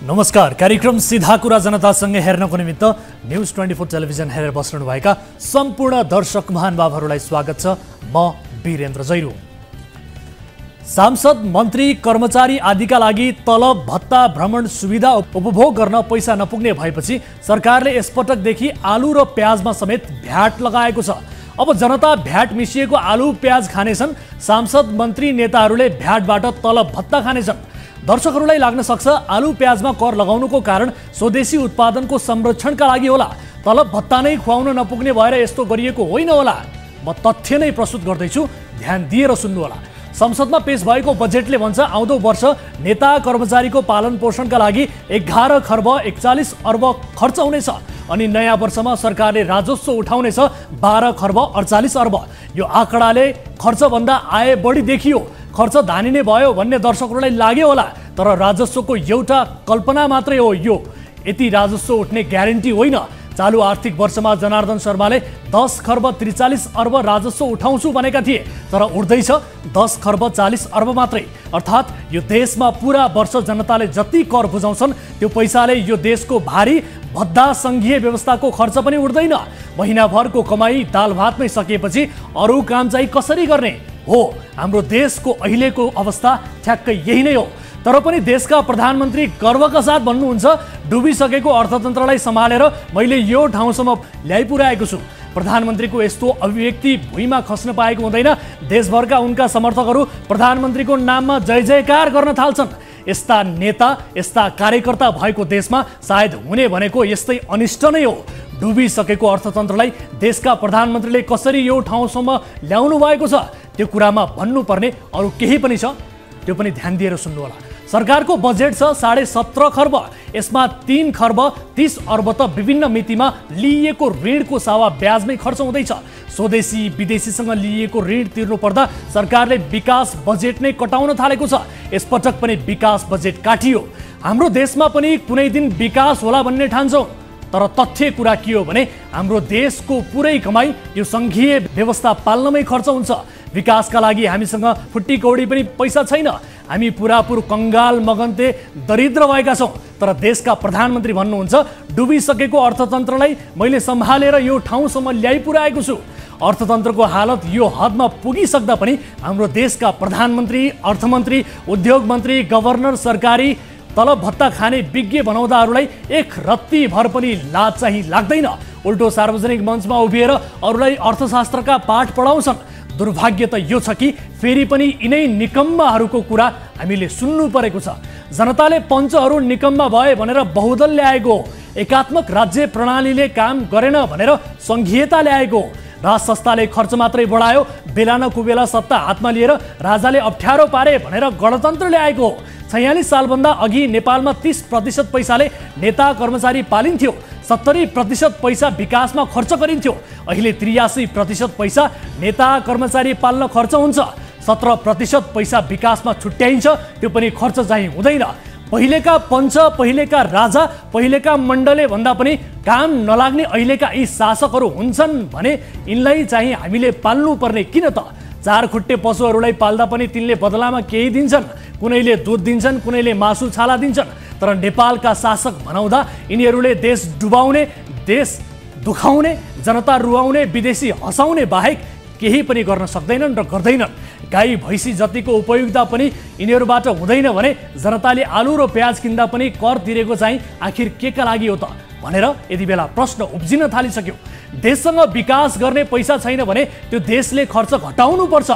नमस्कार। कार्यक्रम सीधा कुरा जनतासँगै हेर्नको निमित्त न्यूज 24 टेलिभिजन हेरेर बस्नुभएका सम्पूर्ण दर्शक महानुभावहरूलाई स्वागत छ। म वीरेन्द्र जैरू। सांसद, मन्त्री, कर्मचारी आदिका लागि तलब, भत्ता, भ्रमण सुविधा उपभोग गर्न पैसा नपुग्ने भएपछि सरकारले यसपटकदेखि आलु र प्याजमा समेत भ्याट लगाएको छ। अब जनता भ्याट मिसिएको आलु प्याज खानेछन्। सांसद, मन्त्री, नेताहरूले भ्याटबाट तलब, भत्ता खानेछन्। दर्शकहरूलाई लाग्न सक्छ आलु प्याजमा कर लगाउनुको कारण स्वदेशी उत्पादनको संरक्षणका लागि होला, तलब भत्ता नै खुवाउन नपुग्ने भएर यस्तो गरिएको होइन होला। म तथ्य नै प्रस्तुत गर्दैछु, ध्यान दिएर सुन्नुहोला। संसदमा पेश भएको बजेटले भन्छ आउँदो वर्ष नेता कर्मचारीको पालन पोषणका लागि 11 खर्ब 41 अर्ब खर्च हुनेछ अनि नयाँ वर्षमा सरकारले राजस्व उठाउनेछ 12 खर्ब 48 अर्ब। यो आँकडाले खर्चभन्दा आय बढी देखियो, खर्च धानिने भयो भन्ने दर्शकहरूलाई लाग्यो होला, तर राजस्वको एउटा कल्पना मात्रै हो यो। यति राजस्व उठ्ने ग्यारेन्टी होइन। चालु आर्थिक वर्षमा जनार्दन शर्माले 10 खर्ब 43 अर्ब राजस्व उठाउँछु भनेका थिए, तर उठ्दैछ 10 खर्ब 40 अर्ब मात्रै। अर्थात् यो देशमा पुरा वर्ष जनताले जति कर बुझाउँछन् त्यो पैसाले यो देशको भारी भद्दा सङ्घीय व्यवस्थाको खर्च पनि उठ्दैन। महिनाभरको कमाई दाल भातमै सकिएपछि अरू काम चाहिँ कसरी गर्ने हो? हाम्रो देशको अहिलेको अवस्था ठ्याक्कै यही नै हो। तर पनि देशका प्रधानमन्त्री गर्वका साथ भन्नुहुन्छ, डुबिसकेको अर्थतन्त्रलाई सम्हालेर मैले यो ठाउँसम्म ल्याइपुर्याएको छु। प्रधानमन्त्रीको यस्तो अभिव्यक्ति भुइँमा खस्न पाएको हुँदैन। देशभरका उनका समर्थकहरू प्रधानमन्त्रीको नाममा जय जयकार गर्न थाल्छन्। यस्ता नेता, यस्ता कार्यकर्ता भएको देशमा सायद हुने भनेको यस्तै अनिष्ट नै हो। डुबिसकेको अर्थतन्त्रलाई देशका प्रधानमन्त्रीले कसरी यो ठाउँसम्म ल्याउनु भएको छ त्यो कुरामा भन्नुपर्ने अरू केही पनि छ, त्यो पनि ध्यान दिएर सुन्नुहोला। सरकारको बजेट छ 17.5 खर्ब। यसमा 3 खर्ब 30 अर्ब त विभिन्न मितिमा लिइएको ऋणको सावा ब्याजमै खर्च हुँदैछ। स्वदेशी विदेशीसँग लिइएको ऋण तिर्नु पर्दा सरकारले विकास बजेट नै कटाउन थालेको छ। यसपटक पनि विकास बजेट काटियो। हाम्रो देशमा पनि कुनै दिन विकास होला भन्ने ठान्छौँ, तर तथ्य कुरा के हो भने हाम्रो देशको पुरै कमाई यो सङ्घीय व्यवस्था पाल्नमै खर्च हुन्छ। विकासका लागि हामीसँग फुट्टी कौडी पनि पैसा छैन। हामी पुरापुर कङ्गाल मगन्ते दरिद्र भएका छौँ। तर देशका प्रधानमन्त्री भन्नुहुन्छ डुबिसकेको अर्थतन्त्रलाई मैले सम्हालेर यो ठाउँसम्म ल्याइपुर्याएको छु। अर्थतन्त्रको हालत यो हदमा पुगिसक्दा पनि हाम्रो देशका प्रधानमन्त्री, अर्थमन्त्री, उद्योग मन्त्री, गभर्नर, सरकारी तलब भत्ता खाने विज्ञ बनाउँदाहरूलाई एक रत्ती भर पनि लाज चाहिँ लाग्दैन। उल्टो सार्वजनिक मञ्चमा उभिएर अरूलाई अर्थशास्त्रका पाठ पढाउँछन्। दुर्भाग्य त यो छ कि फेरि पनि यिनै निकम्माहरूको कुरा हामीले सुन्नु परेको छ। जनताले पञ्चहरू निकम्मा भए भनेर बहुदल ल्याएको, एकात्मक राज्य प्रणालीले काम गरेन भनेर सङ्घीयता ल्याएको, राज संस्थाले खर्च मात्रै बढायो, बेला न कुबेला सत्ता हातमा लिएर राजाले अप्ठ्यारो पारे भनेर गणतन्त्र ल्याएको। 46 सालभन्दा अघि नेपालमा 30% पैसाले नेता कर्मचारी पालिन्थ्यो, 70% पैसा विकासमा खर्च गरिन्थ्यो। अहिले 83% पैसा नेता कर्मचारी पाल्न खर्च हुन्छ, 17% पैसा विकासमा छुट्याइन्छ, त्यो पनि खर्च चाहिँ हुँदैन। पहिलेका पञ्च, पहिलेका राजा, पहिलेका मण्डले भन्दा पनि काम नलाग्ने अहिलेका यी शासकहरू हुन्छन् भने यिनलाई चाहिँ हामीले पाल्नुपर्ने किन त? 4 खुट्टे पशुहरूलाई पाल्दा पनि तिनले बदलामा केही दिन्छन्। कुनैले दुध दिन्छन्, कुनैले मासु छाला दिन्छन्। तर नेपालका शासक बनाउँदा यिनीहरूले देश डुबाउने, देश दुखाउने, जनता रुवाउने, विदेशी हँसाउने बाहेक केही पनि गर्न सक्दैनन् र गर्दैनन्। गाई भैँसी जतिको उपयोगिता पनि यिनीहरूबाट हुँदैन भने जनताले आलु र प्याज किन्दा पनि कर तिरेको चाहिँ आखिर के का लागि हो त भनेर यति बेला प्रश्न उब्जिन थालिसक्यो। देशसँग विकास गर्ने पैसा छैन भने त्यो देशले खर्च घटाउनुपर्छ।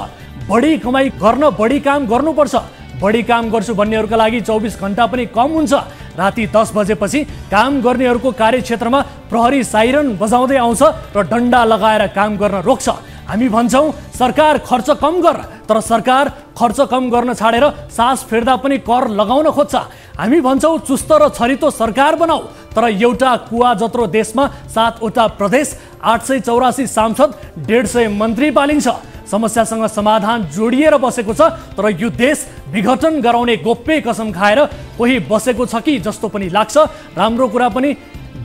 बढी कमाई गर्न बढी काम गर्नुपर्छ। बढी काम गर्छु भन्नेहरूका लागि 24 घण्टा पनि कम हुन्छ। राति 10 बजेपछि काम गर्नेहरूको कार्यक्षेत्रमा प्रहरी साइरन बजाउँदै आउँछ र डन्डा लगाएर काम गर्न रोक्छ। हामी भन्छौँ सरकार खर्च कम गर, तर सरकार खर्च कम गर्न छाडेर सास फेर्दा पनि कर लगाउन खोज्छ। हामी भन्छौँ चुस्त र छरितो सरकार बनाऊ, तर एउटा कुवा जत्रो देशमा 7वटा प्रदेश, 884 सांसद, 150 मन्त्री पालिन्छ। समस्यासँग समाधान जोडिएर बसेको छ, तर यो देश विघटन गराउने गोप्य कसम खाएर कोही बसेको छ कि जस्तो पनि लाग्छ। राम्रो कुरा पनि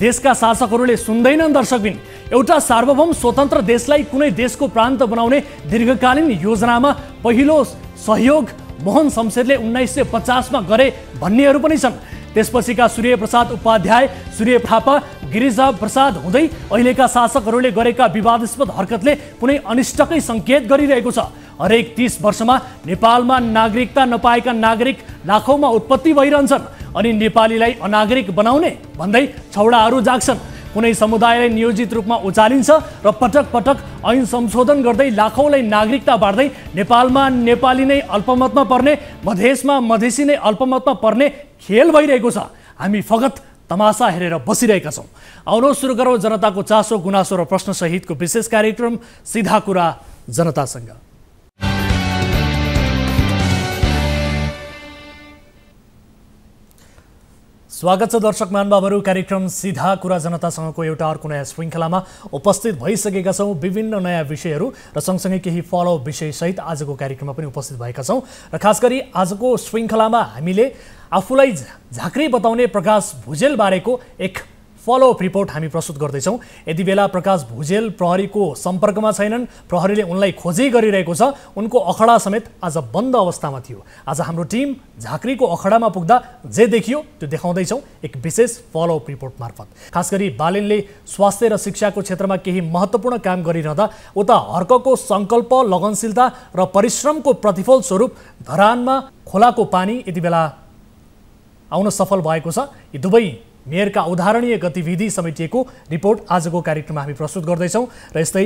देशका शासकहरूले सुन्दैनन्। दर्शकबिन, एउटा सार्वभौम स्वतन्त्र देशलाई कुनै देशको प्रान्त बनाउने दीर्घकालीन योजनामा पहिलो सहयोग मोहन शमशेरले 1950 मा गरे भन्नेहरू पनि छन्। त्यसपछिका सूर्य प्रसाद उपाध्याय, सूर्य थापा, गिरिजा प्रसाद हुँदै अहिलेका शासकहरूले गरेका विवादास्पद हरकतले कुनै अनिष्टकै सङ्केत गरिरहेको छ। हरेक 30 वर्षमा नेपालमा नागरिकता नपाएका नागरिक लाखौंमा उत्पत्ति भइरहन्छन् अनि नेपालीलाई अनागरिक बनाउने भन्दै छौडाहरू जाग्छन्। कुनै समुदायलाई नियोजित रूपमा उचालिन्छ र पटक पटक ऐन संशोधन गर्दै लाखौंलाई नागरिकता बाँड्दै नेपालमा नेपाली नै अल्पमतमा पर्ने, मधेसमा मधेसी नै अल्पमतमा पर्ने खेल भइरहेको छ। हामी फगत तमासा हेरेर बसिरहेका छौँ। आउनुहोस् सुरु गरौँ जनताको चासो, गुनासो र प्रश्न सहितको विशेष कार्यक्रम सीधा कुरा जनतासँग। स्वागत छ दर्शक महानुभावहरू। कार्यक्रम सीधा कुरा जनतासँगको एउटा अर्को नयाँ श्रृङ्खलामा उपस्थित भइसकेका छौँ। विभिन्न नयाँ विषयहरू र सँगसँगै केही फलो विषयसहित आजको कार्यक्रममा पनि उपस्थित भएका छौँ र खास गरी आजको श्रृङ्खलामा हामीले आफूलाई झाँक्री बताउने प्रकाश भुजेल बारेको एक फलोअप रिपोर्ट हामी प्रस्तुत गर्दैछौँ। यति बेला प्रकाश भुजेल प्रहरीको सम्पर्कमा छैनन्, प्रहरीले उनलाई खोजी गरिरहेको छ। उनको अखडा समेत आज बन्द अवस्थामा थियो। आज हाम्रो टिम झाँक्रीको अखडामा पुग्दा जे देखियो त्यो देखाउँदैछौँ एक विशेष फलोअप रिपोर्ट मार्फत। खास गरी बालेनले स्वास्थ्य र शिक्षाको क्षेत्रमा केही महत्त्वपूर्ण काम गरिरहँदा उता हर्कको सङ्कल्प, लगनशीलता र परिश्रमको प्रतिफल स्वरूप धरानमा खोलाको पानी यति बेला आउन सफल भएको छ। यी दुवै मेयरका उदाहरणीय गतिविधि समेटिएको रिपोर्ट आजको कार्यक्रममा हामी प्रस्तुत गर्दैछौँ र यस्तै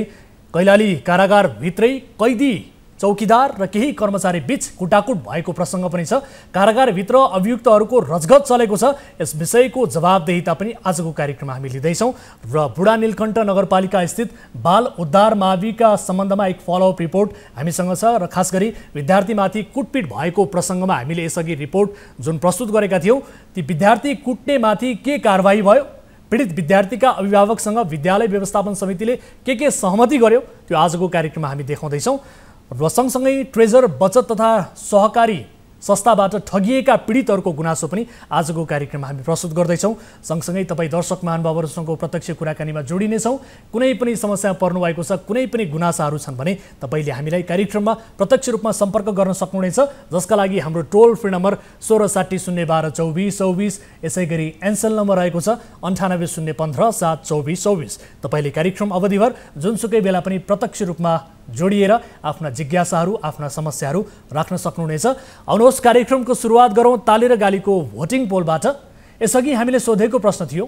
कैलाली कारागारभित्रै कैदी, चौकीदार र केही कर्मचारी बीच कुटाकुट भएको प्रसङ्ग पनि छ। कारागारभित्र अभियुक्तहरूको रजगत चलेको छ। यस विषयको जवाबदेहिता पनि आजको कार्यक्रममा हामी लिँदैछौँ र बुढा नीलकण्ठ नगरपालिका स्थित बाल उद्धार माविका सम्बन्धमा एक फलोअप रिपोर्ट हामीसँग छ र खास गरी विद्यार्थीमाथि कुटपिट भएको प्रसङ्गमा हामीले यसअघि रिपोर्ट जुन प्रस्तुत गरेका थियौँ, ती विद्यार्थी कुट्नेमाथि के कारवाही भयो, पीडित विद्यार्थीका अभिभावकसँग विद्यालय व्यवस्थापन समितिले के सहमति गर्यो, त्यो आजको कार्यक्रममा हामी देखाउँदैछौँ र सँगसँगै ट्रेजर बचत तथा सहकारी संस्थाबाट ठगिएका पीडितहरूको गुनासो पनि आजको कार्यक्रममा हामी प्रस्तुत गर्दैछौँ। सँगसँगै तपाईँ दर्शक महानुभावहरूसँग प्रत्यक्ष कुराकानीमा जोडिनेछौँ। कुनै पनि समस्या पर्नुभएको छ, कुनै पनि गुनासाहरू छन् भने तपाईँले हामीलाई कार्यक्रममा प्रत्यक्ष रूपमा सम्पर्क गर्न सक्नुहुनेछ, जसका लागि हाम्रो टोल फ्री नम्बर 1660122424, यसै गरी एनसेल नम्बर रहेको छ 9801572424। तपाईँले कार्यक्रम अवधिभर जुनसुकै बेला पनि प्रत्यक्ष रूपमा जोडिएर आफ्ना जिज्ञासाहरू, आफ्ना समस्याहरू राख्न सक्नुहुनेछ। आउनुहोस् कार्यक्रमको सुरुवात गरौँ ताली र गालीको भोटिङ पोलबाट। यसअघि हामीले सोधेको प्रश्न थियो,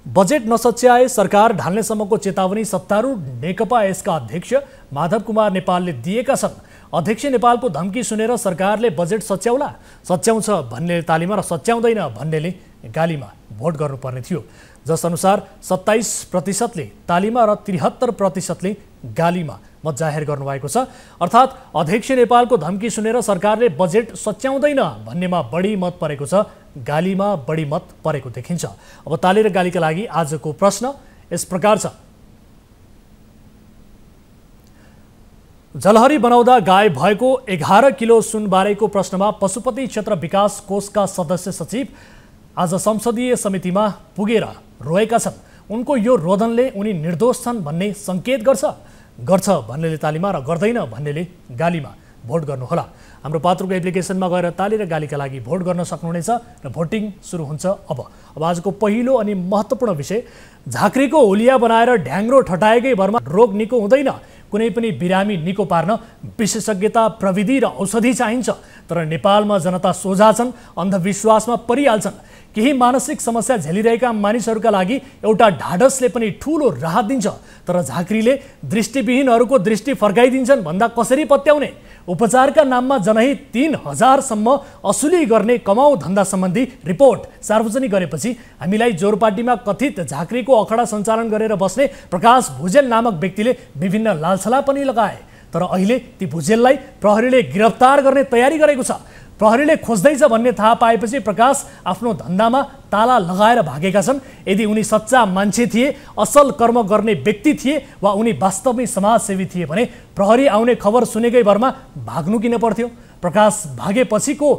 बजेट नसच्याए सरकार ढाल्नेसम्मको चेतावनी सत्तारूढ नेकपा यसका अध्यक्ष माधव कुमार नेपालले दिएका छन्। अध्यक्ष नेपालको धम्की सुनेर सरकारले बजेट सच्याउला? सच्याउँछ भन्नेले तालीमा र सच्याउँदैन भन्नेले गालीमा भोट गर्नुपर्ने थियो। जसअनुसार 27% तालीमा र 73% गालीमा मत जाहेर गर्नुभएको छ। अर्थात् अध्यक्ष नेपालको धम्की सुनेर सरकारले बजेट सच्याउँदैन भन्नेमा बढी मत परेको छ, गालीमा बढी मत परेको देखिन्छ। अब ताली र गालीका लागि आजको प्रश्न यस प्रकार छ, जलहरी बनाउँदा गायब भएको 11 किलो सुनबारेको प्रश्नमा पशुपति क्षेत्र विकास कोषका सदस्य सचिव आज संसदीय समितिमा पुगेर रोएका छन्। उनको यो रोदनले उनी निर्दोष छन् भन्ने सङ्केत गर्छ भन्नेले तालीमा र गर्दैन भन्नेले गालीमा भोट गर्नुहोला। हाम्रो पात्रको एप्लिकेसनमा गएर ताली र गालीका लागि भोट गर्न सक्नुहुनेछ र भोटिङ सुरु हुन्छ अब आजको पहिलो अनि महत्त्वपूर्ण विषय, झाँक्रीको होलिया बनाएर ढ्याङ्ग्रो ठटाएकै भरमा रोग निको हुँदैन। कुनै पनि बिरामी निको पार्न विशेषज्ञता, प्रविधि र औषधि चाहिन्छ, तर नेपालमा जनता सोझा छन्, अन्धविश्वासमा परिहाल्छन्। केही मानसिक समस्या झेलिरहेका मानिसहरूका लागि एउटा ढाडसले पनि ठूलो राहत दिन्छ, तर झाँक्रीले दृष्टिविहीनहरूको दृष्टि फर्काइदिन्छन् भन्दा कसरी पत्याउने? उपचारका नाममा जनहित 3000 सम्म असुली गर्ने कमाउ धन्दा सम्बन्धी रिपोर्ट सार्वजनिक गरेपछि हामीलाई जोरपाटीमा कथित झाँक्रीको अखडा सञ्चालन गरेर बस्ने प्रकाश भुजेल नामक व्यक्तिले विभिन्न लालछला पनि लगाए। तर अहिले ती भुजेललाई प्रहरीले गिरफ्तार गर्ने तयारी गरेको छ। प्रहरीले खोज्दैछ भन्ने थाहा पाएपछि प्रकाश आफ्नो धन्दामा ताला लगाएर भागेका छन्। यदि उनी सच्चा मान्छे थिए, असल कर्म गर्ने व्यक्ति थिए वा उनी वास्तवमै समाजसेवी थिए भने प्रहरी आउने खबर सुनेकै भरमा भाग्नु किन पर्थ्यो? प्रकाश भागेपछिको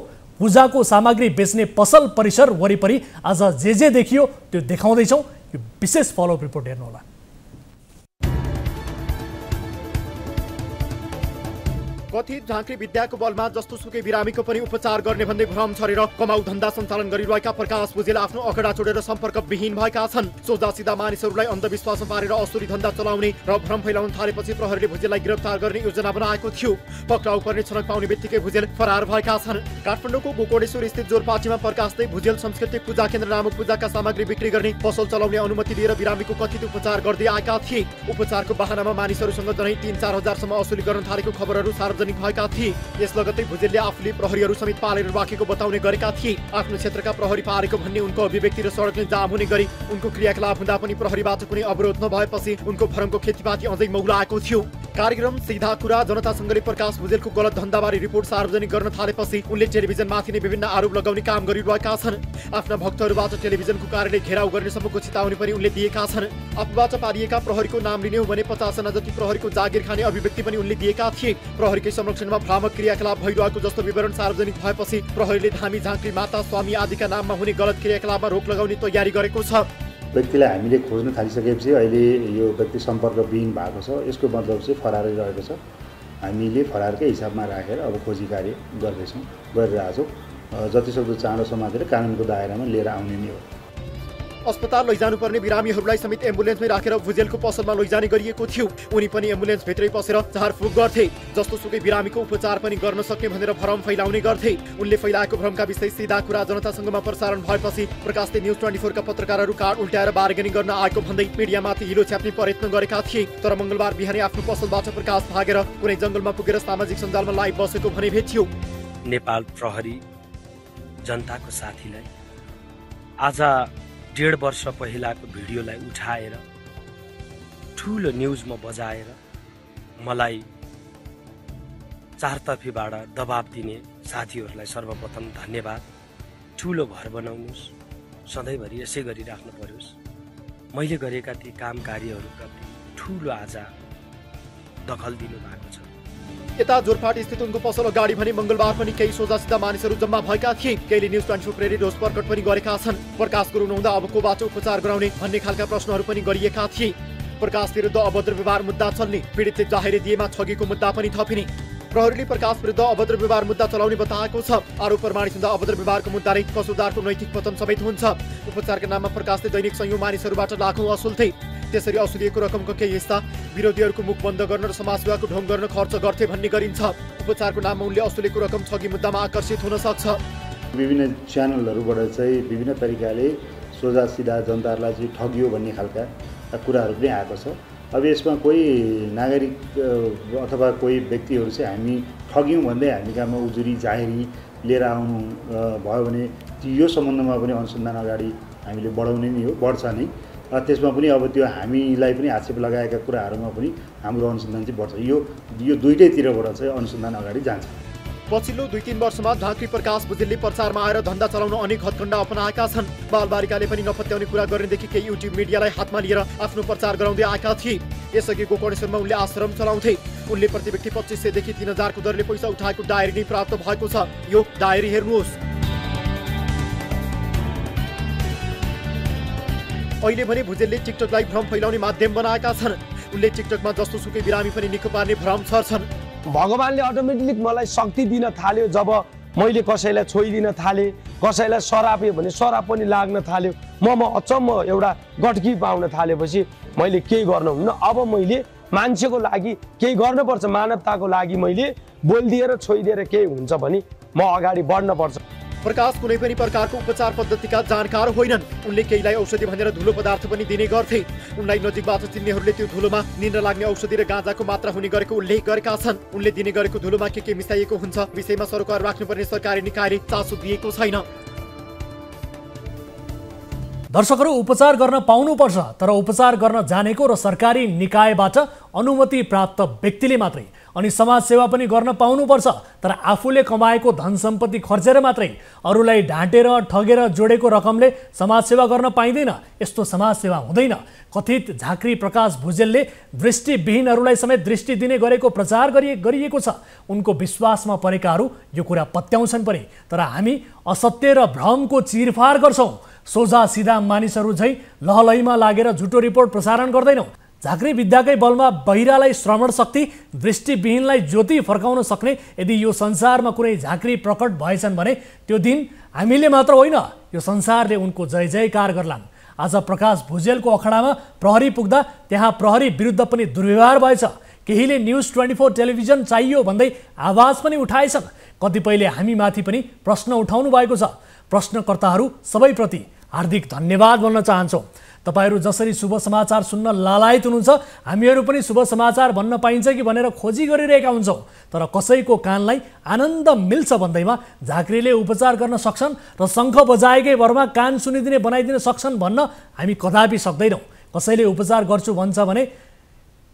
पूजाको सामग्री बेच्ने पसल परिसर वरिपरि आज जे देखियो त्यो देखाउँदैछौँ। यो विशेष फलोअप रिपोर्ट हेर्नुहोला। कथित झाँक्री विद्याको बलमा जस्तोसुकै बिरामीको पनि उपचार गर्ने भन्दै भ्रम छरेर कमाउ धन्दा सञ्चालन गरिरहेका प्रकाश भुजेल आफ्नो अखडा छोडेर सम्पर्कविहीन भएका छन्। सोझा सिधा मानिसहरूलाई अन्धविश्वासमा पारेर असुरी धन्दा चलाउने र भ्रम फैलाउन थालेपछि प्रहरीले भुजेललाई गिरफ्तार गर्ने योजना बनाएको थियो। पक्राउ पर्ने छनक पाउने बित्तिकै भुजेल फरार भएका छन्। काठमाडौँको गोकर्णेश्वर स्थित जोरपाचीमा प्रकाशले भुजेल सांस्कृतिक पूजा केन्द्र नामक पूजाका सामग्री बिक्री गर्ने पसल चलाउने अनुमति लिएर बिरामीको कथित उपचार गर्दै आएका थिए। उपचारको बहानामा मानिसहरूसँग झनै 3-4 हजारसम्म असुली गर्न थालेको खबरहरू सार्वजनिक भएका थिए। यस लगत्तै भुजेलले आफूले प्रहरीहरू समेत पालेर राखेको बताउने गरेका थिए। आफ्नो क्षेत्रका प्रहरी पारेको भन्ने उनको अभिव्यक्ति र सडकले जाम हुने गरी उनको क्रियाकलाप हुँदा पनि प्रहरीबाट कुनै अवरोध नभएपछि उनको भरमको खेतीपाती अझै मौलाएको थियो। कार्यक्रम सीधा कुरा जनतासँगले प्रकाश भुजेलको गलत धन्दाबारे रिपोर्ट सार्वजनिक गर्न थालेपछि उनले टेलिभिजनमाथि नै विभिन्न आरोप लगाउने काम गरिरहेका छन्। आफ्ना भक्तहरूबाट टेलिभिजनको कार्यालय घेराउ गर्नेसम्मको चेतावनी पनि उनले दिएका छन्। आफूबाट पारिएका प्रहरीको नाम लिने हो भने 50 जना जति प्रहरीको जागिर खाने अभिव्यक्ति पनि उनले दिएका थिए। प्रहरीकै संरक्षणमा भ्रामक क्रियाकलाप भइरहेको जस्तो विवरण सार्वजनिक भएपछि प्रहरीले धामी झाँक्री माता स्वामी आदिका नाममा हुने गलत क्रियाकलापमा रोक लगाउने तयारी गरेको छ। व्यक्तिलाई हामीले खोज्न थालिसकेपछि अहिले यो व्यक्ति सम्पर्कविहीन भएको छ। यसको मतलब चाहिँ फरारै रहेको छ। हामीले फरारकै हिसाबमा राखेर अब खोजी कार्य गरिरहेछौँ। जतिसक्दो चाँडो समातेर कानुनको दायरामा लिएर आउने नै हो। अस्पताल लैजानुपर्ने बिरामीहरूलाई समेत एम्बुलेन्समै राखेर भुजेलको पसलमा लैजाने गरिएको थियो। उनी पनि एम्बुलेन्स भित्रै पसेर झारफुक गर्थे। जस्तोसुकै बिरामीको उपचार पनि गर्न सक्ने भनेर भ्रम फैलाउने गर्थे। उनले फैलाएको भ्रमका विषय सीधा कुरा जनतासँगमा प्रसारण भएपछि प्रकाशले न्युज 24 का पत्रकारहरू कार्ड उल्टाएर बार्गेनिङ गर्न आएको भन्दै मिडियामाथि हिलो छ्याप्ने प्रयत्न गरेका थिए। तर मङ्गलबार बिहानै आफ्नो पसलबाट प्रकाश भागेर कुनै जङ्गलमा पुगेर सामाजिक सञ्जालमा लाइभ बसेको भने भेटियो। नेपाल प्रहरी जनताको साथीलाई आज 1.5 वर्ष पहिलाको भिडियोलाई उठाएर ठुलो न्युजमा बजाएर मलाई चारतर्फीबाट दबाब दिने साथीहरूलाई सर्वप्रथम धन्यवाद। ठुलो भर बनाउनुहोस्, सधैँभरि यसै गरिराख्नु पर्योस्। मैले गरेका ती काम कार्यहरूप्रति ठुलो आज दखल दिनुभएको छ। यता जोरपाट स्थित उनको पसल अगाडि भने मङ्गलबार पनि केही सोझासिधा मानिसहरू जम्मा भएका थिए। केहीले न्युज 24 प्रेरित रोष प्रकट पनि गरेका छन्। प्रकाश गुरुङ नहुँदा अब कोबाट उपचार गराउने भन्ने खालका प्रश्नहरू पनि गरिएका थिए। प्रकाश विरुद्ध अभद्र व्यवहार मुद्दा चल्ने, पीडितले जाहेरी दिएमा ठगीको मुद्दा पनि थपिने। प्रहरीले प्रकाश विरुद्ध अभद्र व्यवहार मुद्दा चलाउने बताएको छ। आरोप प्रमाणित हुँदा अभद्र व्यवहारको मुद्दाले कसुरदारको नैतिक पतन समेत हुन्छ। उपचारका नाममा प्रकाशले दैनिक सयौं मानिसहरूबाट लाखौं असुल्थे। त्यसरी असुलिएको रकमको केही हिस्सा विरोधीहरूको मुख बन्द गर्न र समाजसेवाको ढोङ गर्न खर्च गर्थे भन्ने गरिन्छ। उपचारको नाममा उनले असुलेको रकम ठगी मुद्दामा आकर्षित हुन सक्छ। विभिन्न च्यानलहरूबाट चाहिँ विभिन्न तरिकाले सोझा सिधा जनताहरूलाई चाहिँ ठगियो भन्ने खालका कुराहरू पनि आएको छ। अब यसमा कोही नागरिक अथवा कोही व्यक्तिहरू चाहिँ हामी ठग्यौँ भन्दै हामी कहाँमा उजुरी जाहेरी लिएर आउनु भयो भने यो सम्बन्धमा पनि अनुसन्धान अगाडि हामीले बढाउने नै हो, बढ्छ नै। त्यसमा पनि अब त्यो हामीलाई पनि आक्षेप लगाएका कुराहरूमा पनि हाम्रो अनुसन्धान चाहिँ बढ्छ। यो दुईटैतिरबाट चाहिँ अनुसन्धान अगाडि जान्छ। पछिल्लो 2-3 वर्षमा झाँक्री प्रकाश भुजेलले प्रचारमा आएर धन्दा चलाउन अनेक हदकण्डा अपनाएका छन्। बालबालिकाले पनि नपत्याउने कुरा गर्नेदेखि केही युट्युब मिडियालाई हातमा लिएर आफ्नो प्रचार गराउँदै आएका थिए। यसअघि गोकर्णेश्वरमा उनले आश्रम चलाउँथे। उनले प्रति व्यक्ति 2500 देखि 3000 को दरले पैसा उठाएको डायरी नै प्राप्त भएको छ। यो डायरी हेर्नुहोस्। अहिले भने भुजेलले टिकटकलाई भ्रम फैलाउने माध्यम बनाएका छन्। उनले टिकटकमा जस्तोसुकै बिरामी पनि निको पार्ने भ्रम छर्छन्। भगवानले अटोमेटिक मलाई शक्ति दिन थाल्यो। जब मैले कसैलाई छोइदिन थालेँ, कसैलाई सराप्यो भने सराप पनि लाग्न थाल्यो। म अचम्म एउटा गट्की पाउन थालेपछि मैले केही गर्नुहुन्न। अब मैले मान्छेको लागि केही गर्नुपर्छ, मानवताको लागि मैले बोलिदिएर छोइदिएर केही हुन्छ भने म अगाडि बढ्न पर्छ। प्रकाश कुनै पनि प्रकारको उपचार पद्धतिका जानकार होइनन्। उनले केहीलाई औषधि भनेर धुलो पदार्थ पनि दिने गर्थे। उनलाई नजिकबाट चिन्नेहरूले त्यो धुलोमा निन्द्रा लाग्ने औषधि र गाँजाको मात्रा हुने गरेको उल्लेख गरेका छन्। उनले दिने गरेको धुलोमा के मिसाइएको हुन्छ विषयमा सरोकार राख्नुपर्ने सरकारी निकायले चासो दिएको छैन। दर्शकहरू, उपचार गर्न पाउनुपर्छ, तर उपचार गर्न जानेको र सरकारी निकायबाट अनुमति प्राप्त व्यक्तिले मात्रै। अनि समाजसेवा पनि गर्न पाउनुपर्छ, तर आफूले कमाएको धन सम्पत्ति खर्चेर मात्रै। अरूलाई ढाँटेर ठगेर जोडेको रकमले समाजसेवा गर्न पाइँदैन। यस्तो समाजसेवा हुँदैन। कथित झाँक्री प्रकाश भुजेलले दृष्टिविहीनहरूलाई समेत दृष्टि दिने गरेको प्रचार गरिएको छ। उनको विश्वासमा परेकाहरू यो कुरा पत्याउँछन् पनि। तर हामी असत्य र भ्रमको चिरफार गर्छौँ। सोझा सिधा मानिसहरू झैँ लहलैमा लागेर झुटो रिपोर्ट प्रसारण गर्दैनौँ। झाँक्री विद्याकै बलमा बहिरालाई श्रवण शक्ति, दृष्टिविहीनलाई ज्योति फर्काउन सक्ने यदि यो संसारमा कुनै झाँक्री प्रकट भएछन् भने त्यो दिन हामीले मात्र होइन, यो संसारले उनको जय जयकार गर्लान्। आज प्रकाश भुजेलको अखडामा प्रहरी पुग्दा त्यहाँ प्रहरी विरुद्ध पनि दुर्व्यवहार भएछ। केहीले न्युज 24 टेलिभिजन चाहियो भन्दै आवाज पनि उठाएछन्। कतिपयले हामीमाथि पनि प्रश्न उठाउनु भएको छ। प्रश्नकर्ताहरू सबैप्रति हार्दिक धन्यवाद भन्न चाहन्छौँ। तपाईहरू जसरी शुभ समाचार सुन्न लालायत हुनुहुन्छ, हामीहरू पनि शुभ समाचार भन्न पाइन्छ कि भनेर खोजी गरिरहेका हुन्छौँ। तर कसैको कानलाई आनन्द मिल्छ भन्दैमा झाँक्रीले उपचार गर्न सक्छन् र शङ्ख बजाएकै भरमा कान सुनिदिने बनाइदिन सक्छन् भन्न हामी कदापि सक्दैनौँ। कसैले उपचार गर्छु भन्छ भने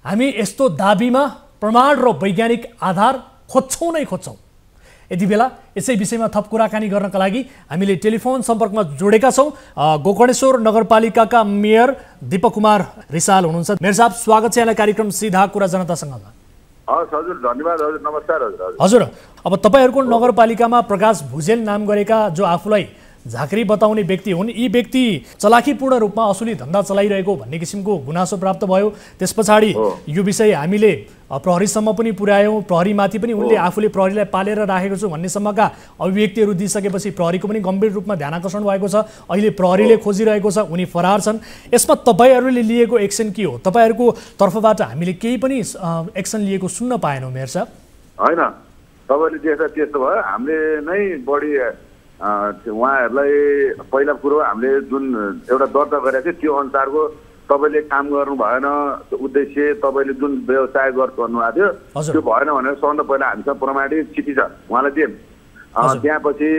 हामी यस्तो दाबीमा प्रमाण र वैज्ञानिक आधार खोज्छौँ नै खोज्छौँ। यति बेला यसै विषयमा थप कुराकानी गर्नका लागि हामीले टेलिफोन सम्पर्कमा जोडेका छौँ। गोकर्णेश्वर नगरपालिकाका मेयर दीपक कुमार रिसाल हुनुहुन्छ। मेयर साहब, स्वागत छ यहाँलाई कार्यक्रम सीधा कुरा जनतासँगमा। हजुर, धन्यवाद हजुर, नमस्कार हजुर। हजुर, अब तपाईँहरूको नगरपालिकामा प्रकाश भुजेल नाम गरेका जो आफूलाई झाँक्री बताउने व्यक्ति हुन्, यी व्यक्ति चलाखीपूर्ण रूपमा असुली धन्दा चलाइरहेको भन्ने किसिमको गुनासो प्राप्त भयो। त्यस पछाडि यो विषय हामीले प्रहरीसम्म पनि पुर्यायौँ। प्रहरीमाथि पनि उनले आफूले प्रहरीलाई पालेर राखेको छु भन्ने सम्मका अभिव्यक्तिहरू दिइसकेपछि प्रहरीको पनि गम्भीर रूपमा ध्यान आकर्षण भएको छ। अहिले प्रहरीले खोजिरहेको छ, उनी फरार छन्। यसमा तपाईँहरूले लिएको एक्सन के हो? तपाईँहरूको तर्फबाट हामीले केही पनि एक्सन लिएको सुन्न पाएनौँ मेयर साहब। होइन, तपाईँले देख्दा त्यस्तो भयो। हामीले नै बढी उहाँहरूलाई पहिला कुरो हामीले जुन एउटा दर्ता गरेको थियो त्यो अनुसारको तपाईँले काम गर्नु भएन, उद्देश्य तपाईँले जुन व्यवसाय गर्नुभएको थियो त्यो भएन भनेर सबभन्दा पहिला हामीसँग प्रमाणित चिठी छ, उहाँलाई दियौँ। त्यहाँपछि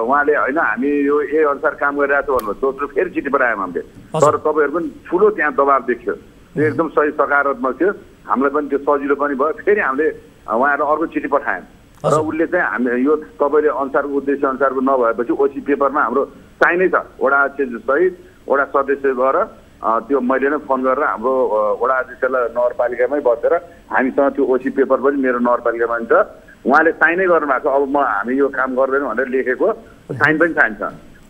उहाँले होइन हामी यो यही अनुसार काम गरिरहेको छ भन्नु दोस्रो फेरि चिठी पठायौँ हामीले। तर तपाईँहरू पनि ठुलो त्यहाँ दबाब देखियो, त्यो एकदम सही सकारात्मक थियो। हामीलाई पनि त्यो सजिलो पनि भयो। फेरि हामीले उहाँहरूलाई अर्को चिठी पठायौँ र उसले चाहिँ हामी यो तपाईँले अनुसारको उद्देश्य अनुसारको नभएपछि ओसी पेपरमा हाम्रो साइनै छ, वडा अध्यक्ष सहित वडा सदस्य गएर त्यो मैले नै फोन गरेर हाम्रो वडा अध्यक्षलाई नगरपालिकामै बसेर हामीसँग त्यो ओसी पेपर पनि मेरो नगरपालिकामा छ, उहाँले साइनै गर्नुभएको छ। अब हामी यो काम गर्दैनौँ भनेर लेखेको साइन पनि चाहिन्छ।